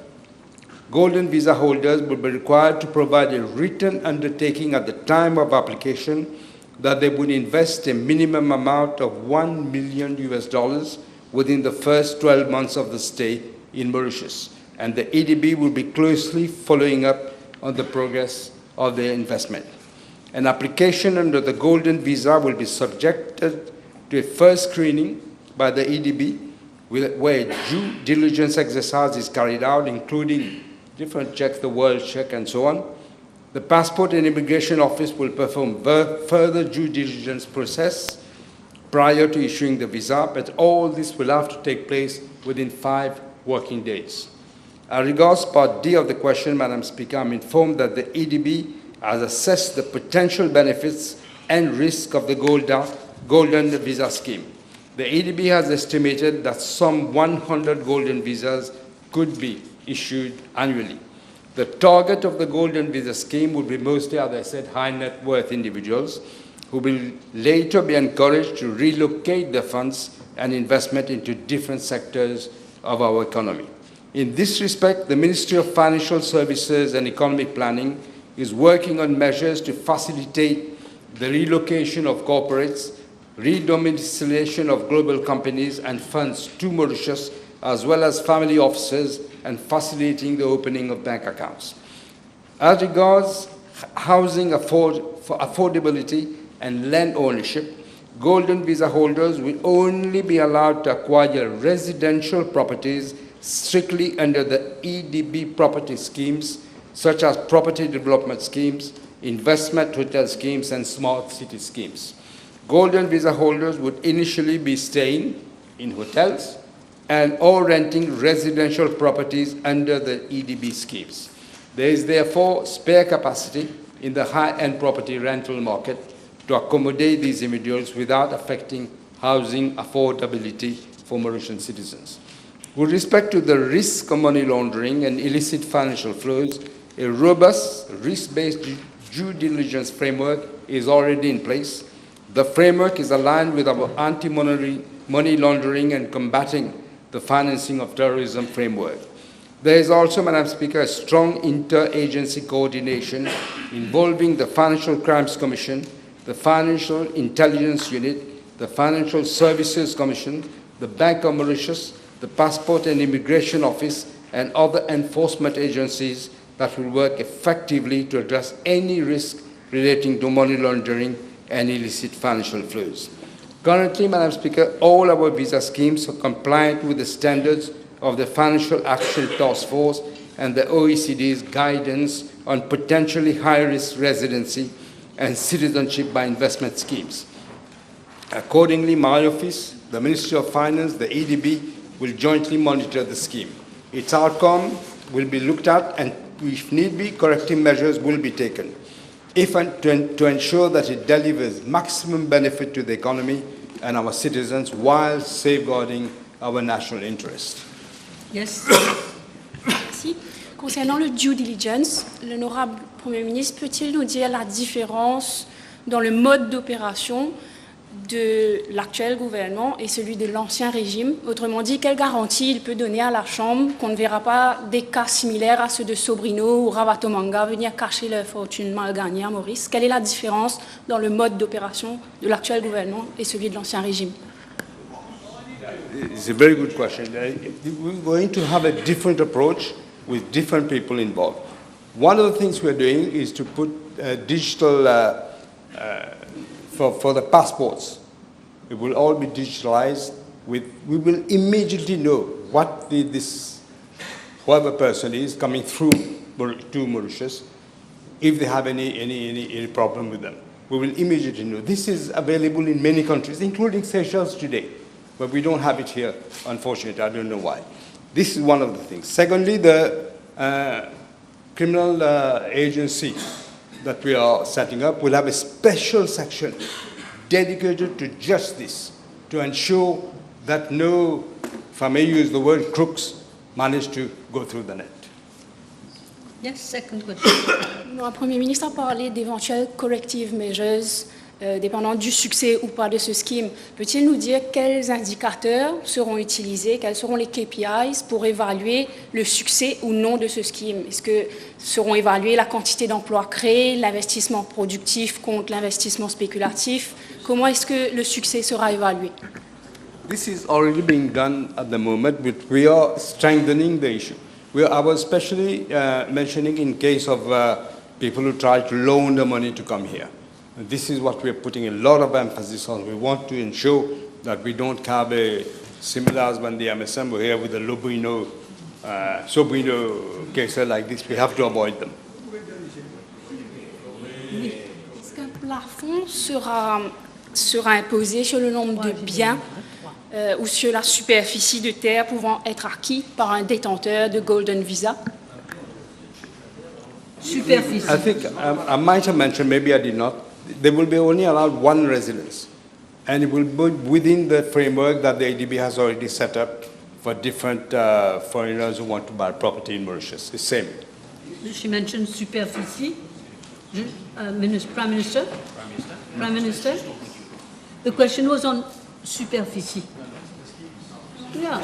golden visa holders will be required to provide a written undertaking at the time of application that they would invest a minimum amount of $1 million within the first 12 months of the stay in Mauritius, and the EDB will be closely following up on the progress of their investment. An application under the golden visa will be subjected to a first screening by the EDB, where due diligence exercise is carried out, including different checks, the world check and so on. The Passport and Immigration Office will perform further due diligence process prior to issuing the visa, but all this will have to take place within 5 working days. As regards Part D of the question, Madam Speaker, I'm informed that the EDB has assessed the potential benefits and risk of the golden visa scheme. The EDB has estimated that some 100 golden visas could be issued annually. The target of the golden visa scheme would be mostly, as I said, high net worth individuals who will later be encouraged to relocate their funds and investment into different sectors of our economy. In this respect, the Ministry of Financial Services and Economic Planning is working on measures to facilitate the relocation of corporates, redomiciliation of global companies and funds to Mauritius, as well as family offices, and facilitating the opening of bank accounts. As regards housing affordability and land ownership, golden visa holders will only be allowed to acquire residential properties strictly under the EDB property schemes, such as property development schemes, investment hotel schemes, and smart city schemes. Golden visa holders would initially be staying in hotels and or renting residential properties under the EDB schemes. There is therefore spare capacity in the high-end property rental market to accommodate these individuals without affecting housing affordability for Mauritian citizens. With respect to the risk of money laundering and illicit financial flows, a robust risk-based due diligence framework is already in place. The framework is aligned with our anti-money laundering and combating the financing of terrorism framework. There is also, Madam Speaker, a strong inter-agency coordination involving the Financial Crimes Commission, the Financial Intelligence Unit, the Financial Services Commission, the Bank of Mauritius, the Passport and Immigration Office, and other enforcement agencies that will work effectively to address any risk relating to money laundering and illicit financial flows. Currently, Madam Speaker, all our visa schemes are compliant with the standards of the Financial Action Task Force and the OECD's guidance on potentially high-risk residency and citizenship by investment schemes. Accordingly, my office, the Ministry of Finance, the EDB, will jointly monitor the scheme. Its outcome will be looked at, and if need be, corrective measures will be taken to ensure that it delivers maximum benefit to the economy and our citizens while safeguarding our national interest. Yes. Merci. Concernant le due diligence, l'honorable Premier ministre peut-il nous dire la différence dans le mode d'opération de l'actuel gouvernement et celui de l'ancien régime? Autrement dit, quelle garantie il peut donner à la Chambre qu'on ne verra pas des cas similaires à ceux de Sobrino ou Rabatomanga venir cacher leur fortune mal gagnée à Maurice? Quelle est la différence dans le mode d'opération de l'actuel gouvernement et celui de l'ancien régime? It's a very good question. We're going to have a different approach with different people involved. One of the things we're doing is to put digital for the passports. It will all be digitalized. We will immediately know what whoever person is coming through to Mauritius, if they have any problem with them. We will immediately know. This is available in many countries, including Seychelles today, but we don't have it here, unfortunately. I don't know why. This is one of the things. Secondly, the criminal agency that we are setting up will have a special section dedicated to just this, to ensure that no, if I may use the word, crooks manage to go through the net. Yes, second question. Le Premier ministre a parlé d'éventuelles corrective measures dépendant du succès ou pas de ce scheme. Peut-il nous dire quels indicateurs seront utilisés, quels seront les KPIs pour évaluer le succès ou non de ce scheme? Est-ce que seront évalués la quantité d'emplois créés, l'investissement productif contre l'investissement spéculatif? Comment est-ce que le succès sera évalué? This is already being done at the moment, but we are strengthening the issue. I was especially mentioning in case of people who try to loan the money to come here. This is what we are putting a lot of emphasis on. We want to ensure that we don't have a similar as when the MSM were here with the Sobrino cases like this. We have to avoid them. Est-ce qu'un plafond sera imposé sur le nombre de biens ou sur la superficie de terre pouvant être acquis par un détenteur de Golden Visa? Superficie. I think I might have mentioned, maybe I did not, they will be only allowed one residence. And it will be within the framework that the ADB has already set up for different foreigners who want to buy property in Mauritius. The same. She mentioned superficie. Prime Minister? Prime Minister? The question was on superficie. Yeah.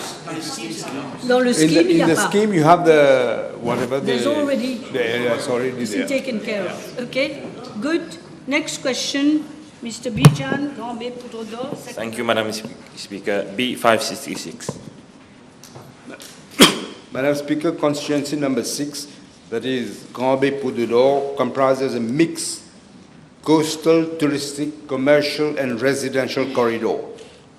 Dans le scheme, il y a In the pas. scheme, you have the, whatever There's already, the area is already it's there. taken care of. Okay, good. Next question, Mr. Bijan, Grand B Poudre d'Or. Thank you, Madam Speaker. B566. Madam Speaker, constituency number 6, that is Grand Bay Poudre d'Or, comprises a mixed coastal, touristic, commercial, and residential corridor.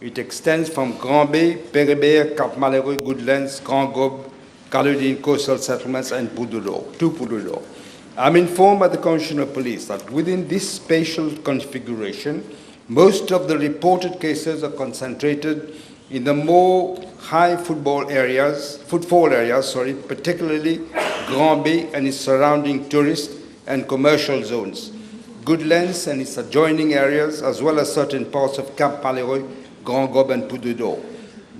It extends from Grand Bay, Péribert, Cap Malheureux, Goodlands, Grand Gobe, Caledonian coastal settlements, and Poudre d'Or, to Poudre d'Or. I'm informed by the Commissioner of Police that within this spatial configuration, most of the reported cases are concentrated in the more high footfall areas, particularly Grand Bay and its surrounding tourist and commercial zones, Goodlands and its adjoining areas, as well as certain parts of Cap Malheureux, Grand Gobe, and Poudre d'Or.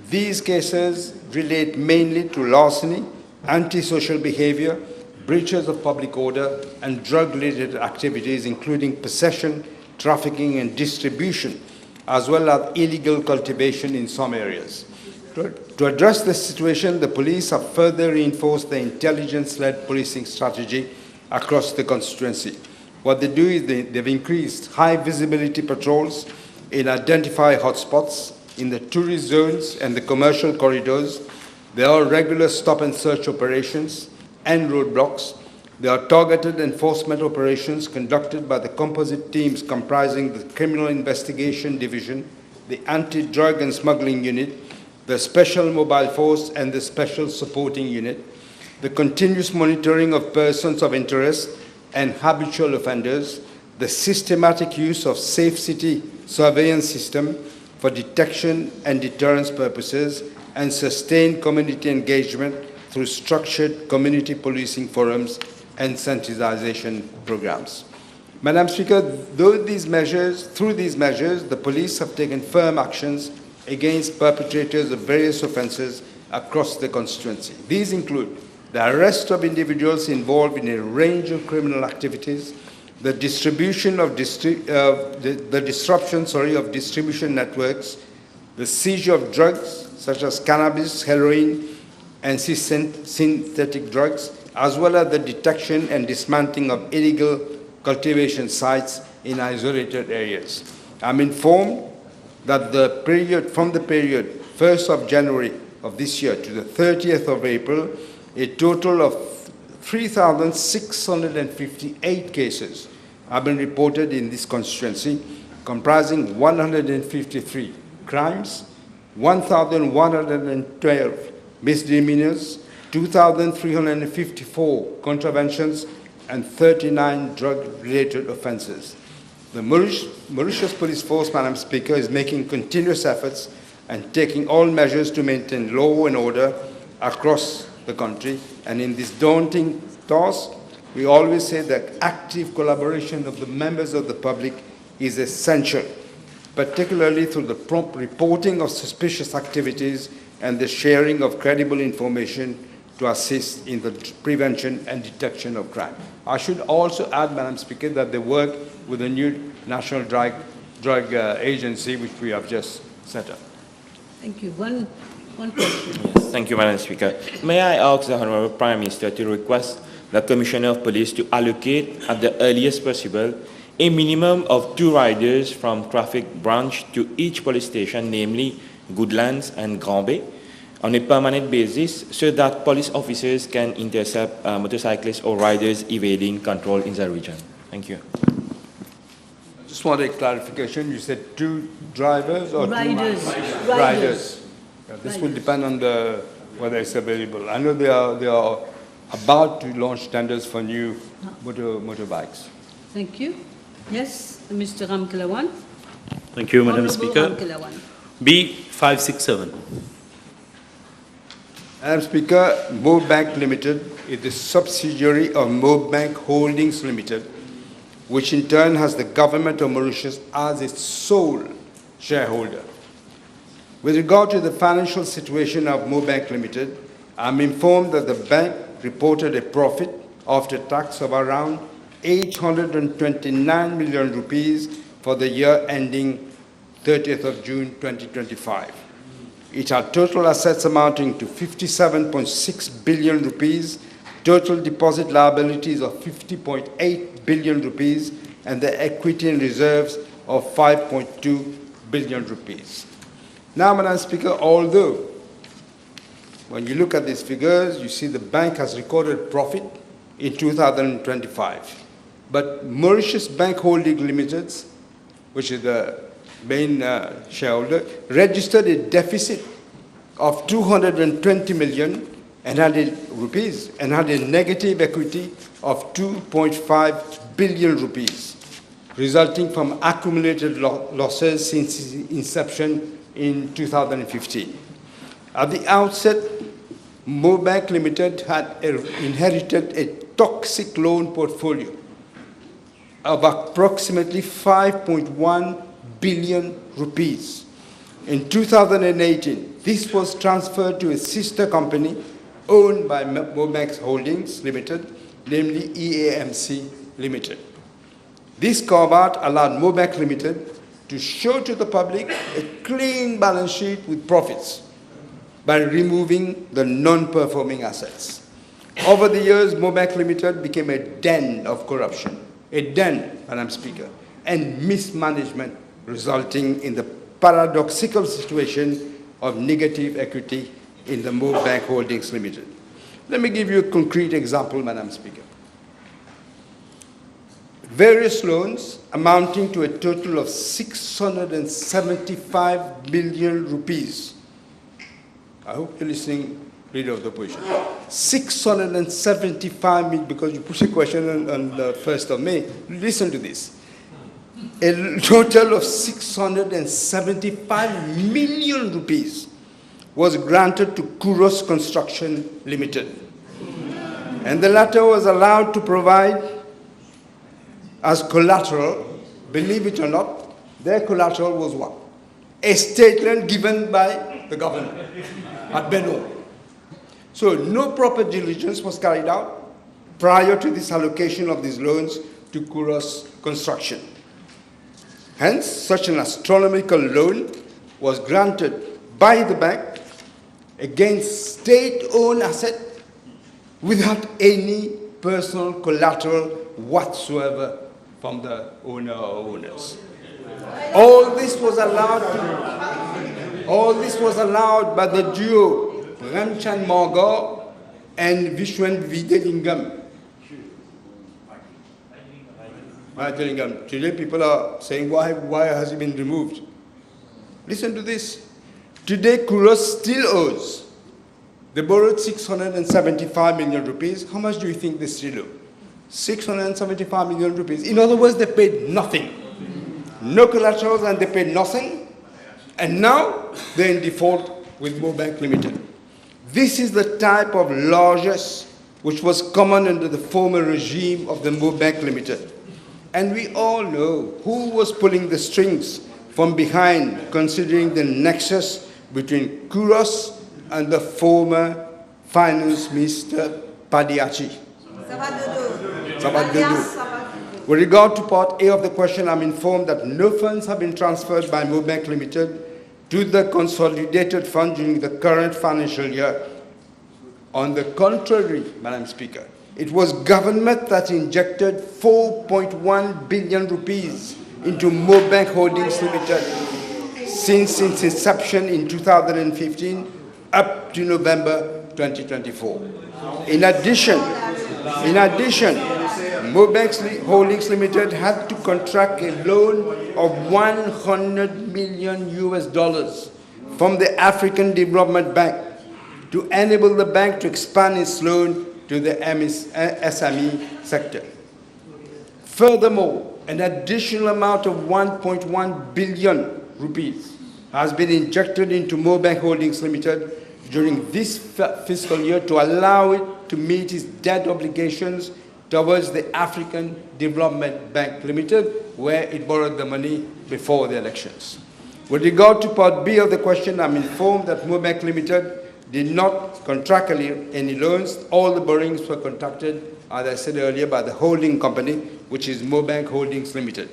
These cases relate mainly to larceny, antisocial behavior, breaches of public order, and drug-related activities, including possession, trafficking, and distribution, as well as illegal cultivation in some areas. To address this situation, the police have further reinforced the intelligence-led policing strategy across the constituency. What they do is they've increased high visibility patrols in identified hotspots, in the tourist zones and the commercial corridors. There are regular stop and search operations and roadblocks. There are targeted enforcement operations conducted by the composite teams comprising the Criminal Investigation Division, the Anti-Drug and Smuggling Unit, the Special Mobile Force, and the Special Supporting Unit. The continuous monitoring of persons of interest and habitual offenders, the systematic use of Safe City surveillance system for detection and deterrence purposes, and sustained community engagement through structured community policing forums and sensitization programs. Madam Speaker, through these measures, the police have taken firm actions against perpetrators of various offences across the constituency. These include the arrest of individuals involved in a range of criminal activities, the distribution of disruption of distribution networks, the seizure of drugs such as cannabis, heroin, and synthetic drugs, as well as the detection and dismantling of illegal cultivation sites in isolated areas. I'm informed that from the period 1st of January of this year to the 30th of April, a total of 3,658 cases have been reported in this constituency, comprising 153 crimes, 1,112 misdemeanors, 2,354 contraventions, and 39 drug-related offences. The Mauritius Police Force, Madam Speaker, is making continuous efforts and taking all measures to maintain law and order across the country. And in this daunting task, we always say that active collaboration of the members of the public is essential, particularly through the prompt reporting of suspicious activities and the sharing of credible information to assist in the prevention and detection of crime. I should also add, Madam Speaker, that they work with the new National Drug Agency, which we have just set up. Thank you. One question. Yes, thank you, Madam Speaker. May I ask the Honourable Prime Minister to request the Commissioner of Police to allocate at the earliest possible a minimum of 2 riders from traffic branch to each police station, namely Goodlands and Grand Bay, on a permanent basis so that police officers can intercept motorcyclists or riders evading control in the region. Thank you. I just want a clarification. You said 2 drivers or Riders. 2 riders? Yeah, this will depend on whether it's available. I know they are about to launch tenders for new motorbikes. Thank you. Yes, Mr. Ramkalawan. Thank you, Madam Honourable Speaker. Ramkalawan. B567. Madam Speaker, Mobank Limited is the subsidiary of Mobank Holdings Limited, which in turn has the government of Mauritius as its sole shareholder. With regard to the financial situation of Mobank Limited, I'm informed that the bank reported a profit after tax of around 829 million rupees for the year ending 30th of June 2025. It had total assets amounting to 57.6 billion rupees, total deposit liabilities of 50.8 billion rupees, and the equity and reserves of 5.2 billion rupees. Now, Madam Speaker, although when you look at these figures, you see the bank has recorded profit in 2025. But Mauritius Bank Holding Limited, which is the main shareholder, registered a deficit of 220 million and had a negative equity of 2.5 billion rupees, resulting from accumulated losses since its inception in 2015. At the outset, Mobank Limited had inherited a toxic loan portfolio of approximately 5.1 billion rupees. In 2018, this was transferred to a sister company owned by Mobank Holdings Limited, namely EAMC Limited. This carve-out allowed Mobank Limited to show to the public a clean balance sheet with profits by removing the non-performing assets. Over the years, Mobank Limited became a den of corruption, a den, Madam Speaker, and mismanagement, resulting in the paradoxical situation of negative equity in the Mobank Holdings Limited. Let me give you a concrete example, Madam Speaker. Various loans amounting to a total of 675 million rupees. I hope you're listening, Leader of the Opposition. 675 million, because you put a question on the 1st of May. Listen to this. A total of 675 million rupees was granted to Kuros Construction Limited. And the latter was allowed to provide as collateral, believe it or not, their collateral was what? A state land given by the government at Benno. So no proper diligence was carried out prior to this allocation of these loans to Kuros Construction. Hence, such an astronomical loan was granted by the bank against state-owned assets without any personal collateral whatsoever from the owner or owners. All this was allowed by the duo Ramchan Margar and Vishwan Videlingam. Today people are saying, why has he been removed? Listen to this. Today Kuros still owes. They borrowed 675 million rupees. How much do you think they still owe? 675 million rupees. In other words, they paid nothing. No collaterals, and they paid nothing. And now they're in default with Mobank Limited. This is the type of largesse which was common under the former regime of the Mobank Limited. And we all know who was pulling the strings from behind, considering the nexus between Kuros and the former Finance Minister Padiachi. With regard to part A of the question, I'm informed that no funds have been transferred by Mobank Limited to the consolidated fund during the current financial year. On the contrary, Madam Speaker, it was government that injected 4.1 billion rupees into Mobank Holdings Limited since its inception in 2015 up to November 2024. In addition, Mobank Holdings Limited had to contract a loan of $100 million from the African Development Bank to enable the bank to expand its loan to the SME sector. Furthermore, an additional amount of 1.1 billion rupees has been injected into Mobank Holdings Limited during this fiscal year to allow it to meet its debt obligations towards the African Development Bank Limited, where it borrowed the money before the elections. With regard to Part B of the question, I'm informed that MoBank Limited did not contract any loans. All the borrowings were contracted, as I said earlier, by the holding company, which is MoBank Holdings Limited.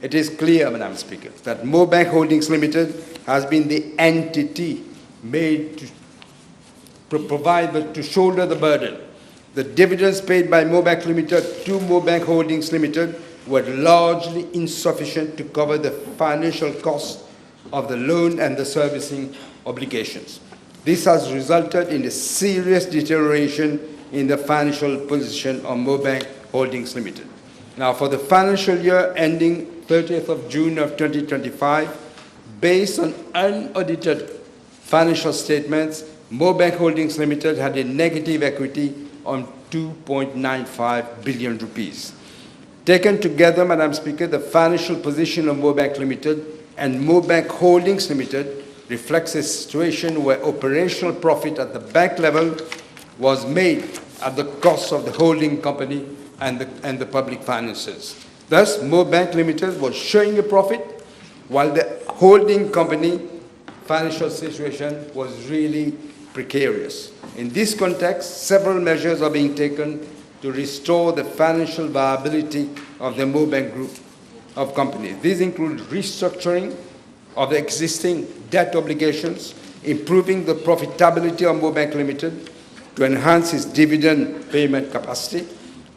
It is clear, Madam Speaker, that MoBank Holdings Limited has been the entity made to shoulder the burden. The dividends paid by MoBank Limited to MoBank Holdings Limited were largely insufficient to cover the financial costs of the loan and the servicing obligations. This has resulted in a serious deterioration in the financial position of MoBank Holdings Limited. Now, for the financial year ending 30th of June of 2025, based on unaudited financial statements, MoBank Holdings Limited had a negative equity on 2.95 billion rupees. Taken together, Madam Speaker, the financial position of MoBank Limited and MoBank Holdings Limited reflects a situation where operational profit at the bank level was made at the cost of the holding company and the public finances. Thus, MoBank Limited was showing a profit, while the holding company financial situation was really precarious. In this context, several measures are being taken to restore the financial viability of the MoBank Group of companies. These include restructuring of the existing debt obligations, improving the profitability of MoBank Limited to enhance its dividend payment capacity,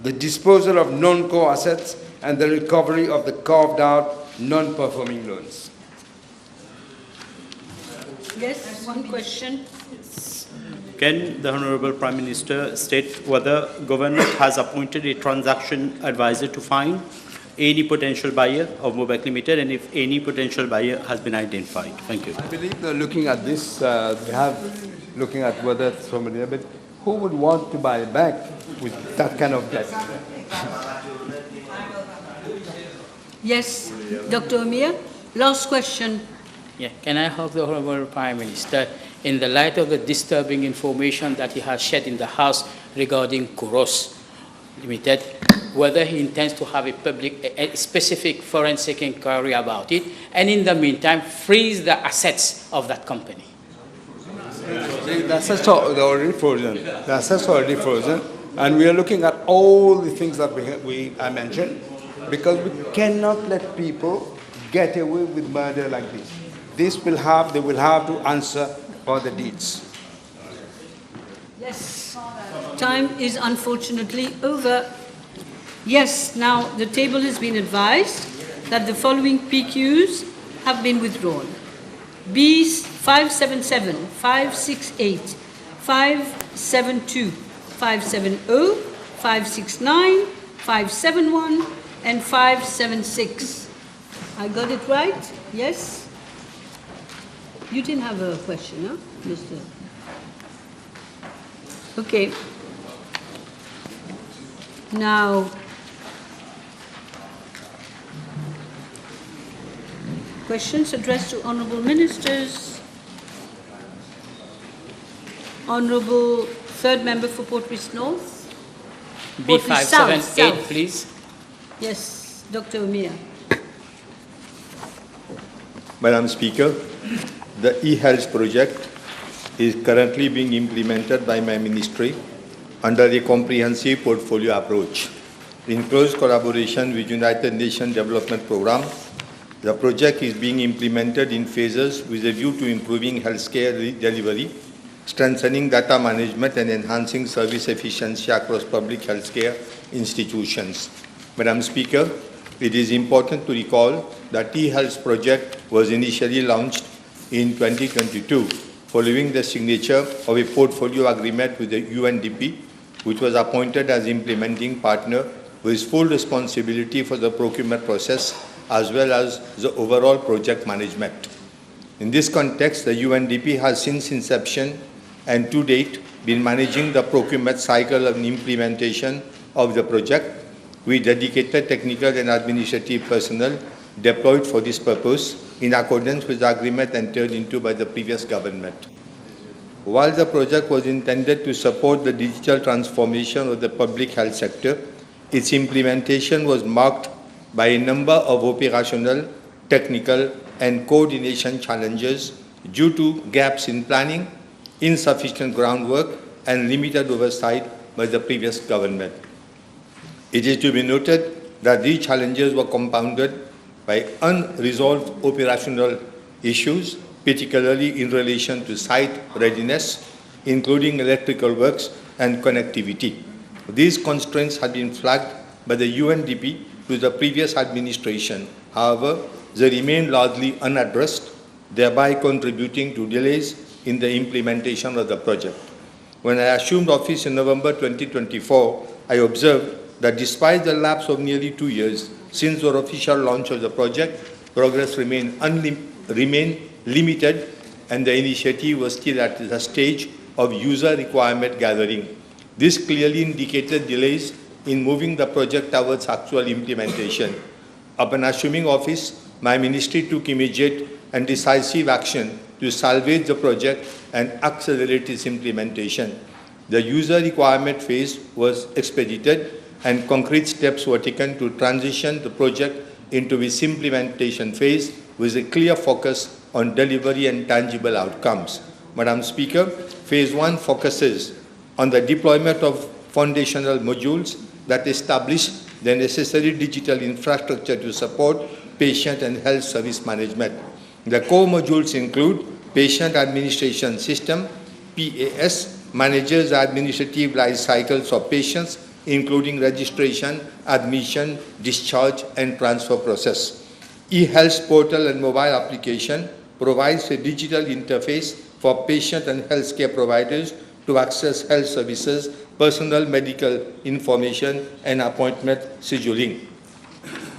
the disposal of non-core assets, and the recovery of the carved-out non-performing loans. Yes, one question. Can the Honorable Prime Minister state whether government has appointed a transaction advisor to find any potential buyer of MoBank Limited, and if any potential buyer has been identified? Thank you. I believe they're looking at this, they have looking at whether somebody, but who would want to buy a bank with that kind of debt? Yes, Dr. Amir. Last question. Yeah. Can I ask the Honorable Prime Minister, in the light of the disturbing information that he has shared in the House regarding Kuros Limited, whether he intends to have a specific forensic inquiry about it, and in the meantime, freeze the assets of that company? The assets are already frozen. The assets are already frozen, and we are looking at all the things that I mentioned, because we cannot let people get away with murder like this. They will have to answer for the deeds. Yes. Time is unfortunately over. Yes, now the table has been advised that the following PQs have been withdrawn. Bs 577, 568, 572, 570, 569, 571, and 576. I got it right? Yes? You didn't have a question, huh, Mr.? Okay. Now, questions addressed to honourable ministers. Honourable third member for Port-Reitz North. B578, please. Yes, Dr. Amir. Madam Speaker, the e-health project is currently being implemented by my ministry under a comprehensive portfolio approach. In close collaboration with United Nations Development Programme, the project is being implemented in phases with a view to improving healthcare delivery, strengthening data management, and enhancing service efficiency across public healthcare institutions. Madam Speaker, it is important to recall that e-health project was initially launched in 2022 following the signature of a portfolio agreement with the UNDP, which was appointed as implementing partner with full responsibility for the procurement process as well as the overall project management. In this context, the UNDP has since inception and to date been managing the procurement cycle and implementation of the project with dedicated technical and administrative personnel deployed for this purpose in accordance with the agreement entered into by the previous government. While the project was intended to support the digital transformation of the public health sector, Its implementation was marked by a number of operational, technical, and coordination challenges due to gaps in planning, insufficient groundwork, and limited oversight by the previous government. It is to be noted that these challenges were compounded by unresolved operational issues, particularly in relation to site readiness, including electrical works and connectivity. These constraints had been flagged by the UNDP to the previous administration. However, they remain largely unaddressed, thereby contributing to delays in the implementation of the project. When I assumed office in November 2024, I observed that despite the lapse of nearly 2 years since the official launch of the project, progress remained limited, and the initiative was still at the stage of user requirement gathering. This clearly indicated delays in moving the project towards actual implementation. Upon assuming office, my ministry took immediate and decisive action to salvage the project and accelerate its implementation. The user requirement phase was expedited and concrete steps were taken to transition the project into its implementation phase with a clear focus on delivery and tangible outcomes. Madam Speaker, Phase 1 focuses on the deployment of foundational modules that establish the necessary digital infrastructure to support patient and health service management. The core modules include Patient Administration System, PAS, manages the administrative life cycles of patients, including registration, admission, discharge, and transfer process. eHealth portal and mobile application provides a digital interface for patient and healthcare providers to access health services, personal medical information, and appointment scheduling.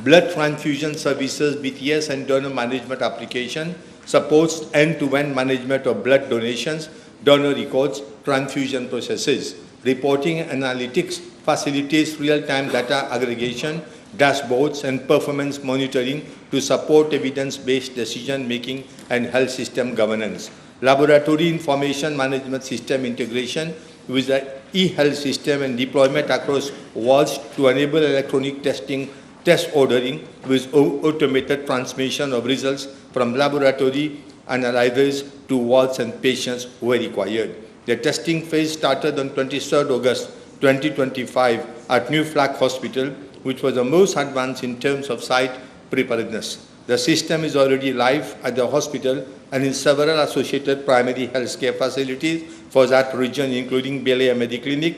Blood transfusion services, BTS, and donor management application supports end-to-end management of blood donations, donor records, transfusion processes. Reporting analytics facilitates real-time data aggregation, dashboards, and performance monitoring to support evidence-based decision-making and health system governance. Laboratory information management system integration with the eHealth system and deployment across wards to enable electronic test ordering with automated transmission of results from laboratory analyzers to wards and patients where required. The testing phase started on 23rd August 2025 at New Flag Hospital, which was the most advanced in terms of site preparedness. The system is already live at the hospital and in several associated primary healthcare facilities for that region, including Belvedere Mediclinic,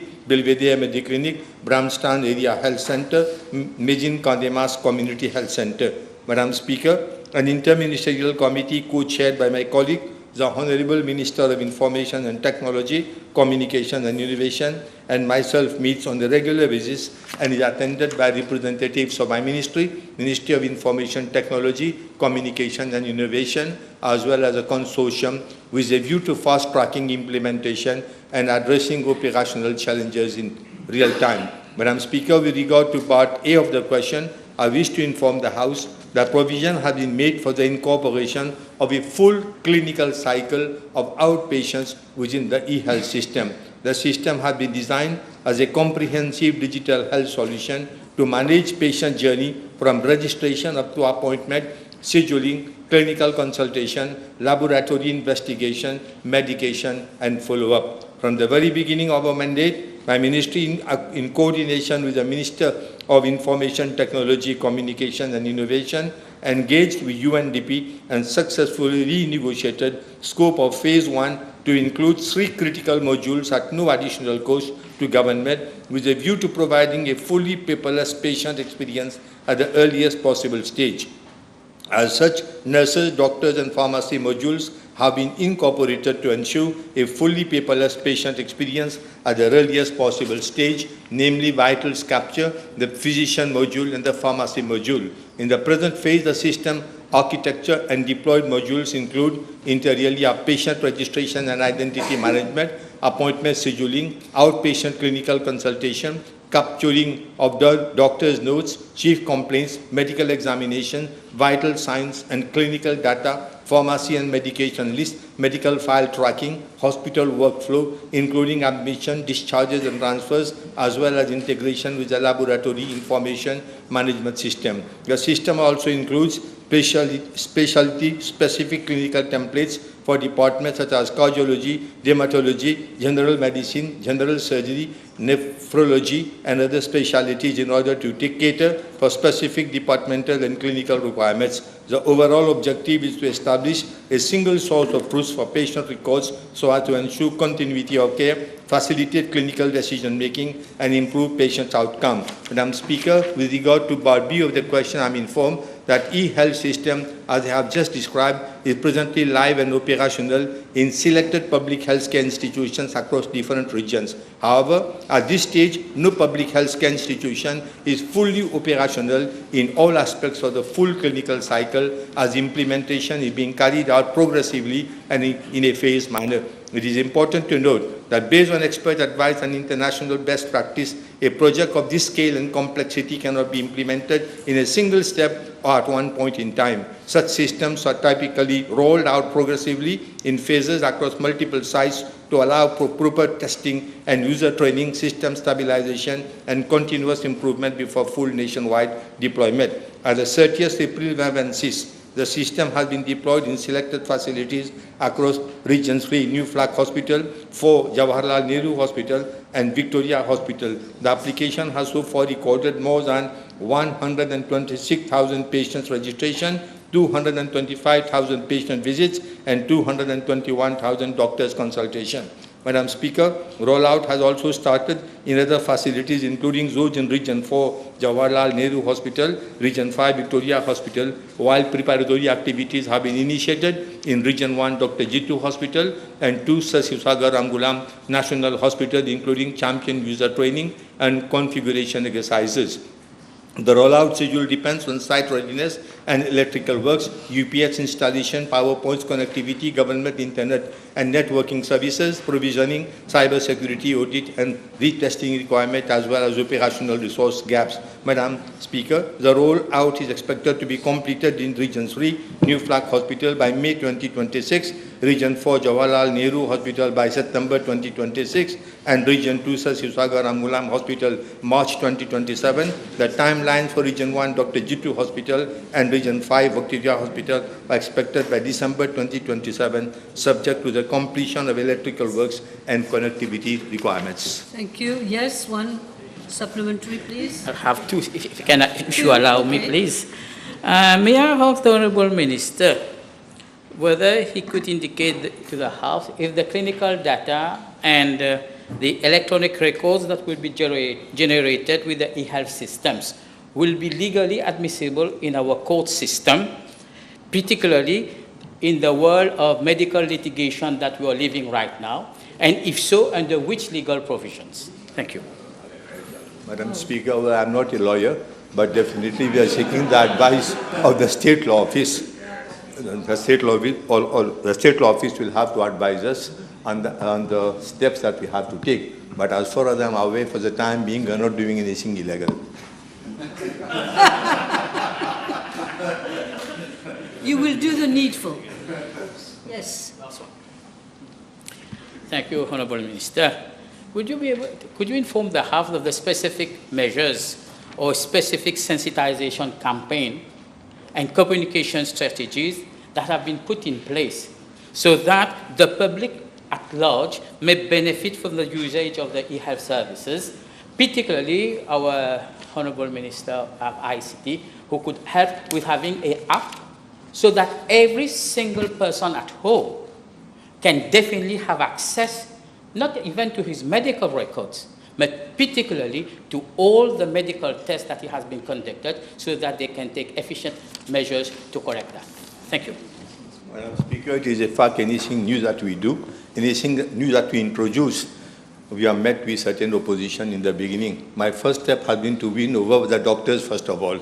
Bramstan Area Health Center, Mejin Kandemas Community Health Center. Madam Speaker, an interministerial committee co-chaired by my colleague, the Honorable Minister of Information and Technology, Communication and Innovation, and myself meets on a regular basis and is attended by representatives of my ministry, Ministry of Information Technology, Communication and Innovation, as well as a consortium with a view to fast-tracking implementation and addressing operational challenges in real time. Madam Speaker, with regard to Part A of the question, I wish to inform the House that provision has been made for the incorporation of a full clinical cycle of outpatients within the eHealth system. The system has been designed as a comprehensive digital health solution to manage patient journey from registration up to appointment, scheduling, clinical consultation, laboratory investigation, medication, and follow-up. From the very beginning of our mandate, my ministry, in coordination with the Minister of Information Technology, Communication and Innovation, engaged with UNDP and successfully renegotiated scope of Phase 1 to include 3 critical modules at no additional cost to government, with a view to providing a fully paperless patient experience at the earliest possible stage. As such, nurses, doctors, and pharmacy modules have been incorporated to ensure a fully paperless patient experience at the earliest possible stage, namely vitals capture, the physician module, and the pharmacy module. In the present phase, the system architecture and deployed modules include interiorly patient registration and identity management, appointment scheduling, outpatient clinical consultation, capturing of the doctor's notes, chief complaints, medical examination, vital signs, and clinical data pharmacy and medication list, medical file tracking, hospital workflow, including admission, discharges and transfers, as well as integration with the laboratory information management system. The system also includes specialty-specific clinical templates for departments such as cardiology, dermatology, general medicine, general surgery, nephrology, and other specialties in order to cater for specific departmental and clinical requirements. The overall objective is to establish a single source of truth for patient records so as to ensure continuity of care, facilitate clinical decision-making, and improve patient outcome. Madam Speaker, with regard to part B of the question, I'm informed that e-health system, as I have just described, is presently live and operational in selected public healthcare institutions across different regions. However, at this stage, no public healthcare institution is fully operational in all aspects of the full clinical cycle, as implementation is being carried out progressively and in a phased manner. It is important to note that based on expert advice and international best practice, a project of this scale and complexity cannot be implemented in a single step or at one point in time. Such systems are typically rolled out progressively in phases across multiple sites to allow for proper testing and user training, system stabilization, and continuous improvement before full nationwide deployment. As of 30th April 2006, the system has been deployed in selected facilities across Region 3, New Flag Hospital, 4, Jawaharlal Nehru Hospital, and Victoria Hospital. The application has so far recorded more than 126,000 patients registration, 225,000 patient visits, and 221,000 doctors consultation. Madam Speaker, rollout has also started in other facilities, including those in Region 4, Jawaharlal Nehru Hospital, Region 5, Victoria Hospital, while preparatory activities have been initiated in Region 1, Dr. Jitu Hospital, and 2, Sir Sivsagar Ramgulam National Hospital, including champion user training and configuration exercises. The rollout schedule depends on site readiness and electrical works, UPS installation, power points connectivity, government internet and networking services, provisioning, cyber security audit, and retesting requirement, as well as operational resource gaps. Madam Speaker, the rollout is expected to be completed in Region 3, New Flag Hospital by May 2026, Region 4, Jawaharlal Nehru Hospital by September 2026, and Region 2, Sir Sivsagar Ramgulam Hospital, March 2027. The timelines for Region 1, Dr. Jitu Hospital, and Region 5, Victoria Hospital are expected by December 2027, subject to the completion of electrical works and connectivity requirements. Thank you. Yes, one supplementary, please. I have two, if you allow me, please. May I ask the Honourable Minister whether he could indicate to the House if the clinical data and the electronic records that will be generated with the e-health systems will be legally admissible in our court system, particularly in the world of medical litigation that we are living right now, and if so, under which legal provisions? Thank you. Madam Speaker, well, I'm not a lawyer, but definitely we are seeking the advice of the State Law Office. The State Law Office will have to advise us on the steps that we have to take. But as far as I'm aware, for the time being, we are not doing anything illegal. You will do the needful. Yes. Thank you, Honourable Minister. Could you inform the House of the specific measures or specific sensitization campaign and communication strategies that have been put in place so that the public at large may benefit from the usage of the e-health services, particularly our Honourable Minister of ICT, who could help with having an app so that every single person at home can definitely have access, not even to his medical records, but particularly to all the medical tests that he has been conducted so that they can take efficient measures to correct that. Thank you. Madam Speaker, it is a fact anything new that we do, anything new that we introduce, we are met with certain opposition in the beginning. My first step has been to win over the doctors, first of all,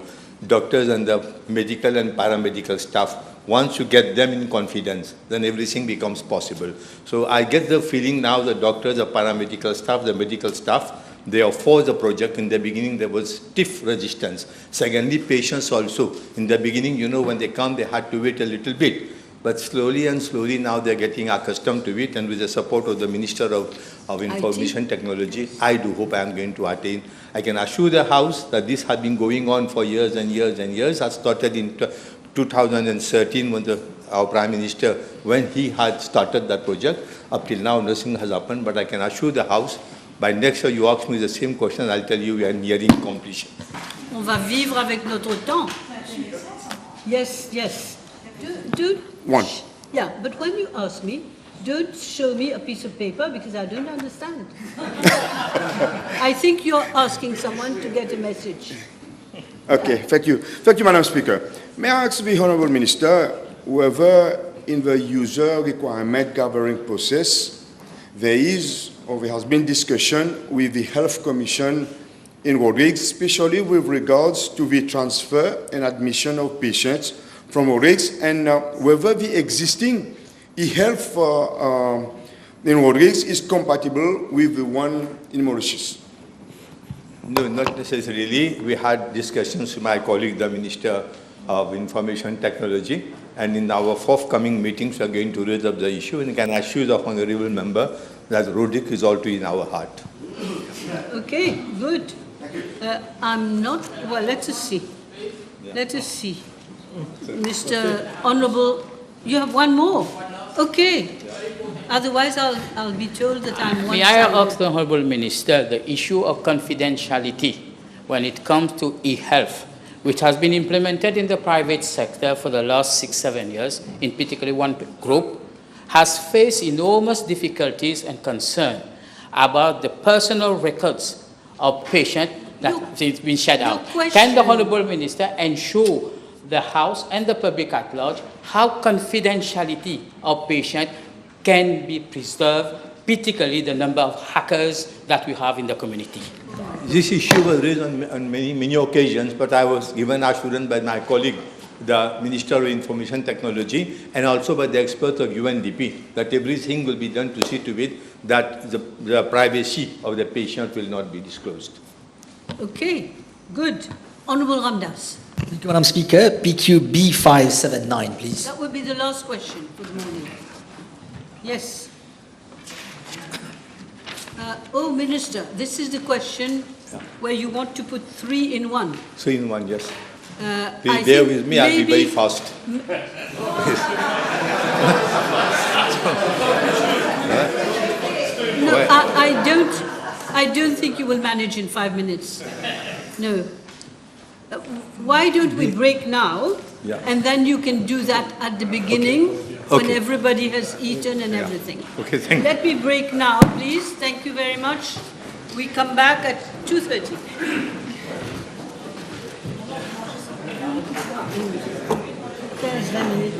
doctors and the medical and paramedical staff. Once you get them in confidence, then everything becomes possible. So I get the feeling now the doctors, the paramedical staff, the medical staff, they are for the project. In the beginning, there was stiff resistance. Secondly, patients also. In the beginning, you know, when they come, they had to wait a little bit. but slowly and slowly now they're getting accustomed to it, and with the support of the Minister of Information Technology, I do hope I am going to attain. I can assure the House that this has been going on for years and years and years. I started in 2013 when our Prime Minister, when he had started that project. Up till now, nothing has happened, but I can assure the House, by next year you ask me the same question, I'll tell you we are nearing completion. On va vivre avec notre temps. Yes, yes. One. Yeah, but when you ask me, don't show me a piece of paper because I don't understand. I think you're asking someone to get a message. Okay, thank you. Thank you, Madam Speaker. May I ask the Honourable Minister whether in the user requirement gathering process there is or there has been discussion with the Health Commission in Rodrigues, especially with regards to the transfer and admission of patients from Rodrigues, and whether the existing e-health in Rodrigues is compatible with the one in Mauritius. No, not necessarily. We had discussions with my colleague, the Minister of Information Technology, and in our forthcoming meetings, we are going to raise up the issue, and I can assure the honourable member that Rodrigues is also in our heart. Okay, good. I'm not, well, let us see. Let us see. Mr. Honourable, you have one more? Okay. Otherwise, I'll be told that I'm one. May I ask the Honourable Minister the issue of confidentiality when it comes to e-health, which has been implemented in the private sector for the last 6-7 years, in particular one group, has faced enormous difficulties and concern about the personal records of patients that has been shed out. Can the Honourable Minister ensure the House and the public at large how confidentiality of patients can be preserved, particularly the number of hackers that we have in the community? This issue was raised on many occasions, but I was given assurance by my colleague, the Minister of Information Technology, and also by the experts of UNDP, that everything will be done to see to it that the privacy of the patient will not be disclosed. Okay, good. Honourable Ramdas. Thank you, Madam Speaker. PQB 579, please. That would be the last question for the morning. Yes. Oh, Minister, this is the question where you want to put 3 in 1. 3 in 1, yes. Please bear with me, I'll be very fast. No, I don't think you will manage in 5 minutes. No. Why don't we break now, and then you can do that at the beginning when everybody has eaten and everything. Okay, thank you. Let me break now, please. Thank you very much. We come back at 2:30. There's 20 minutes.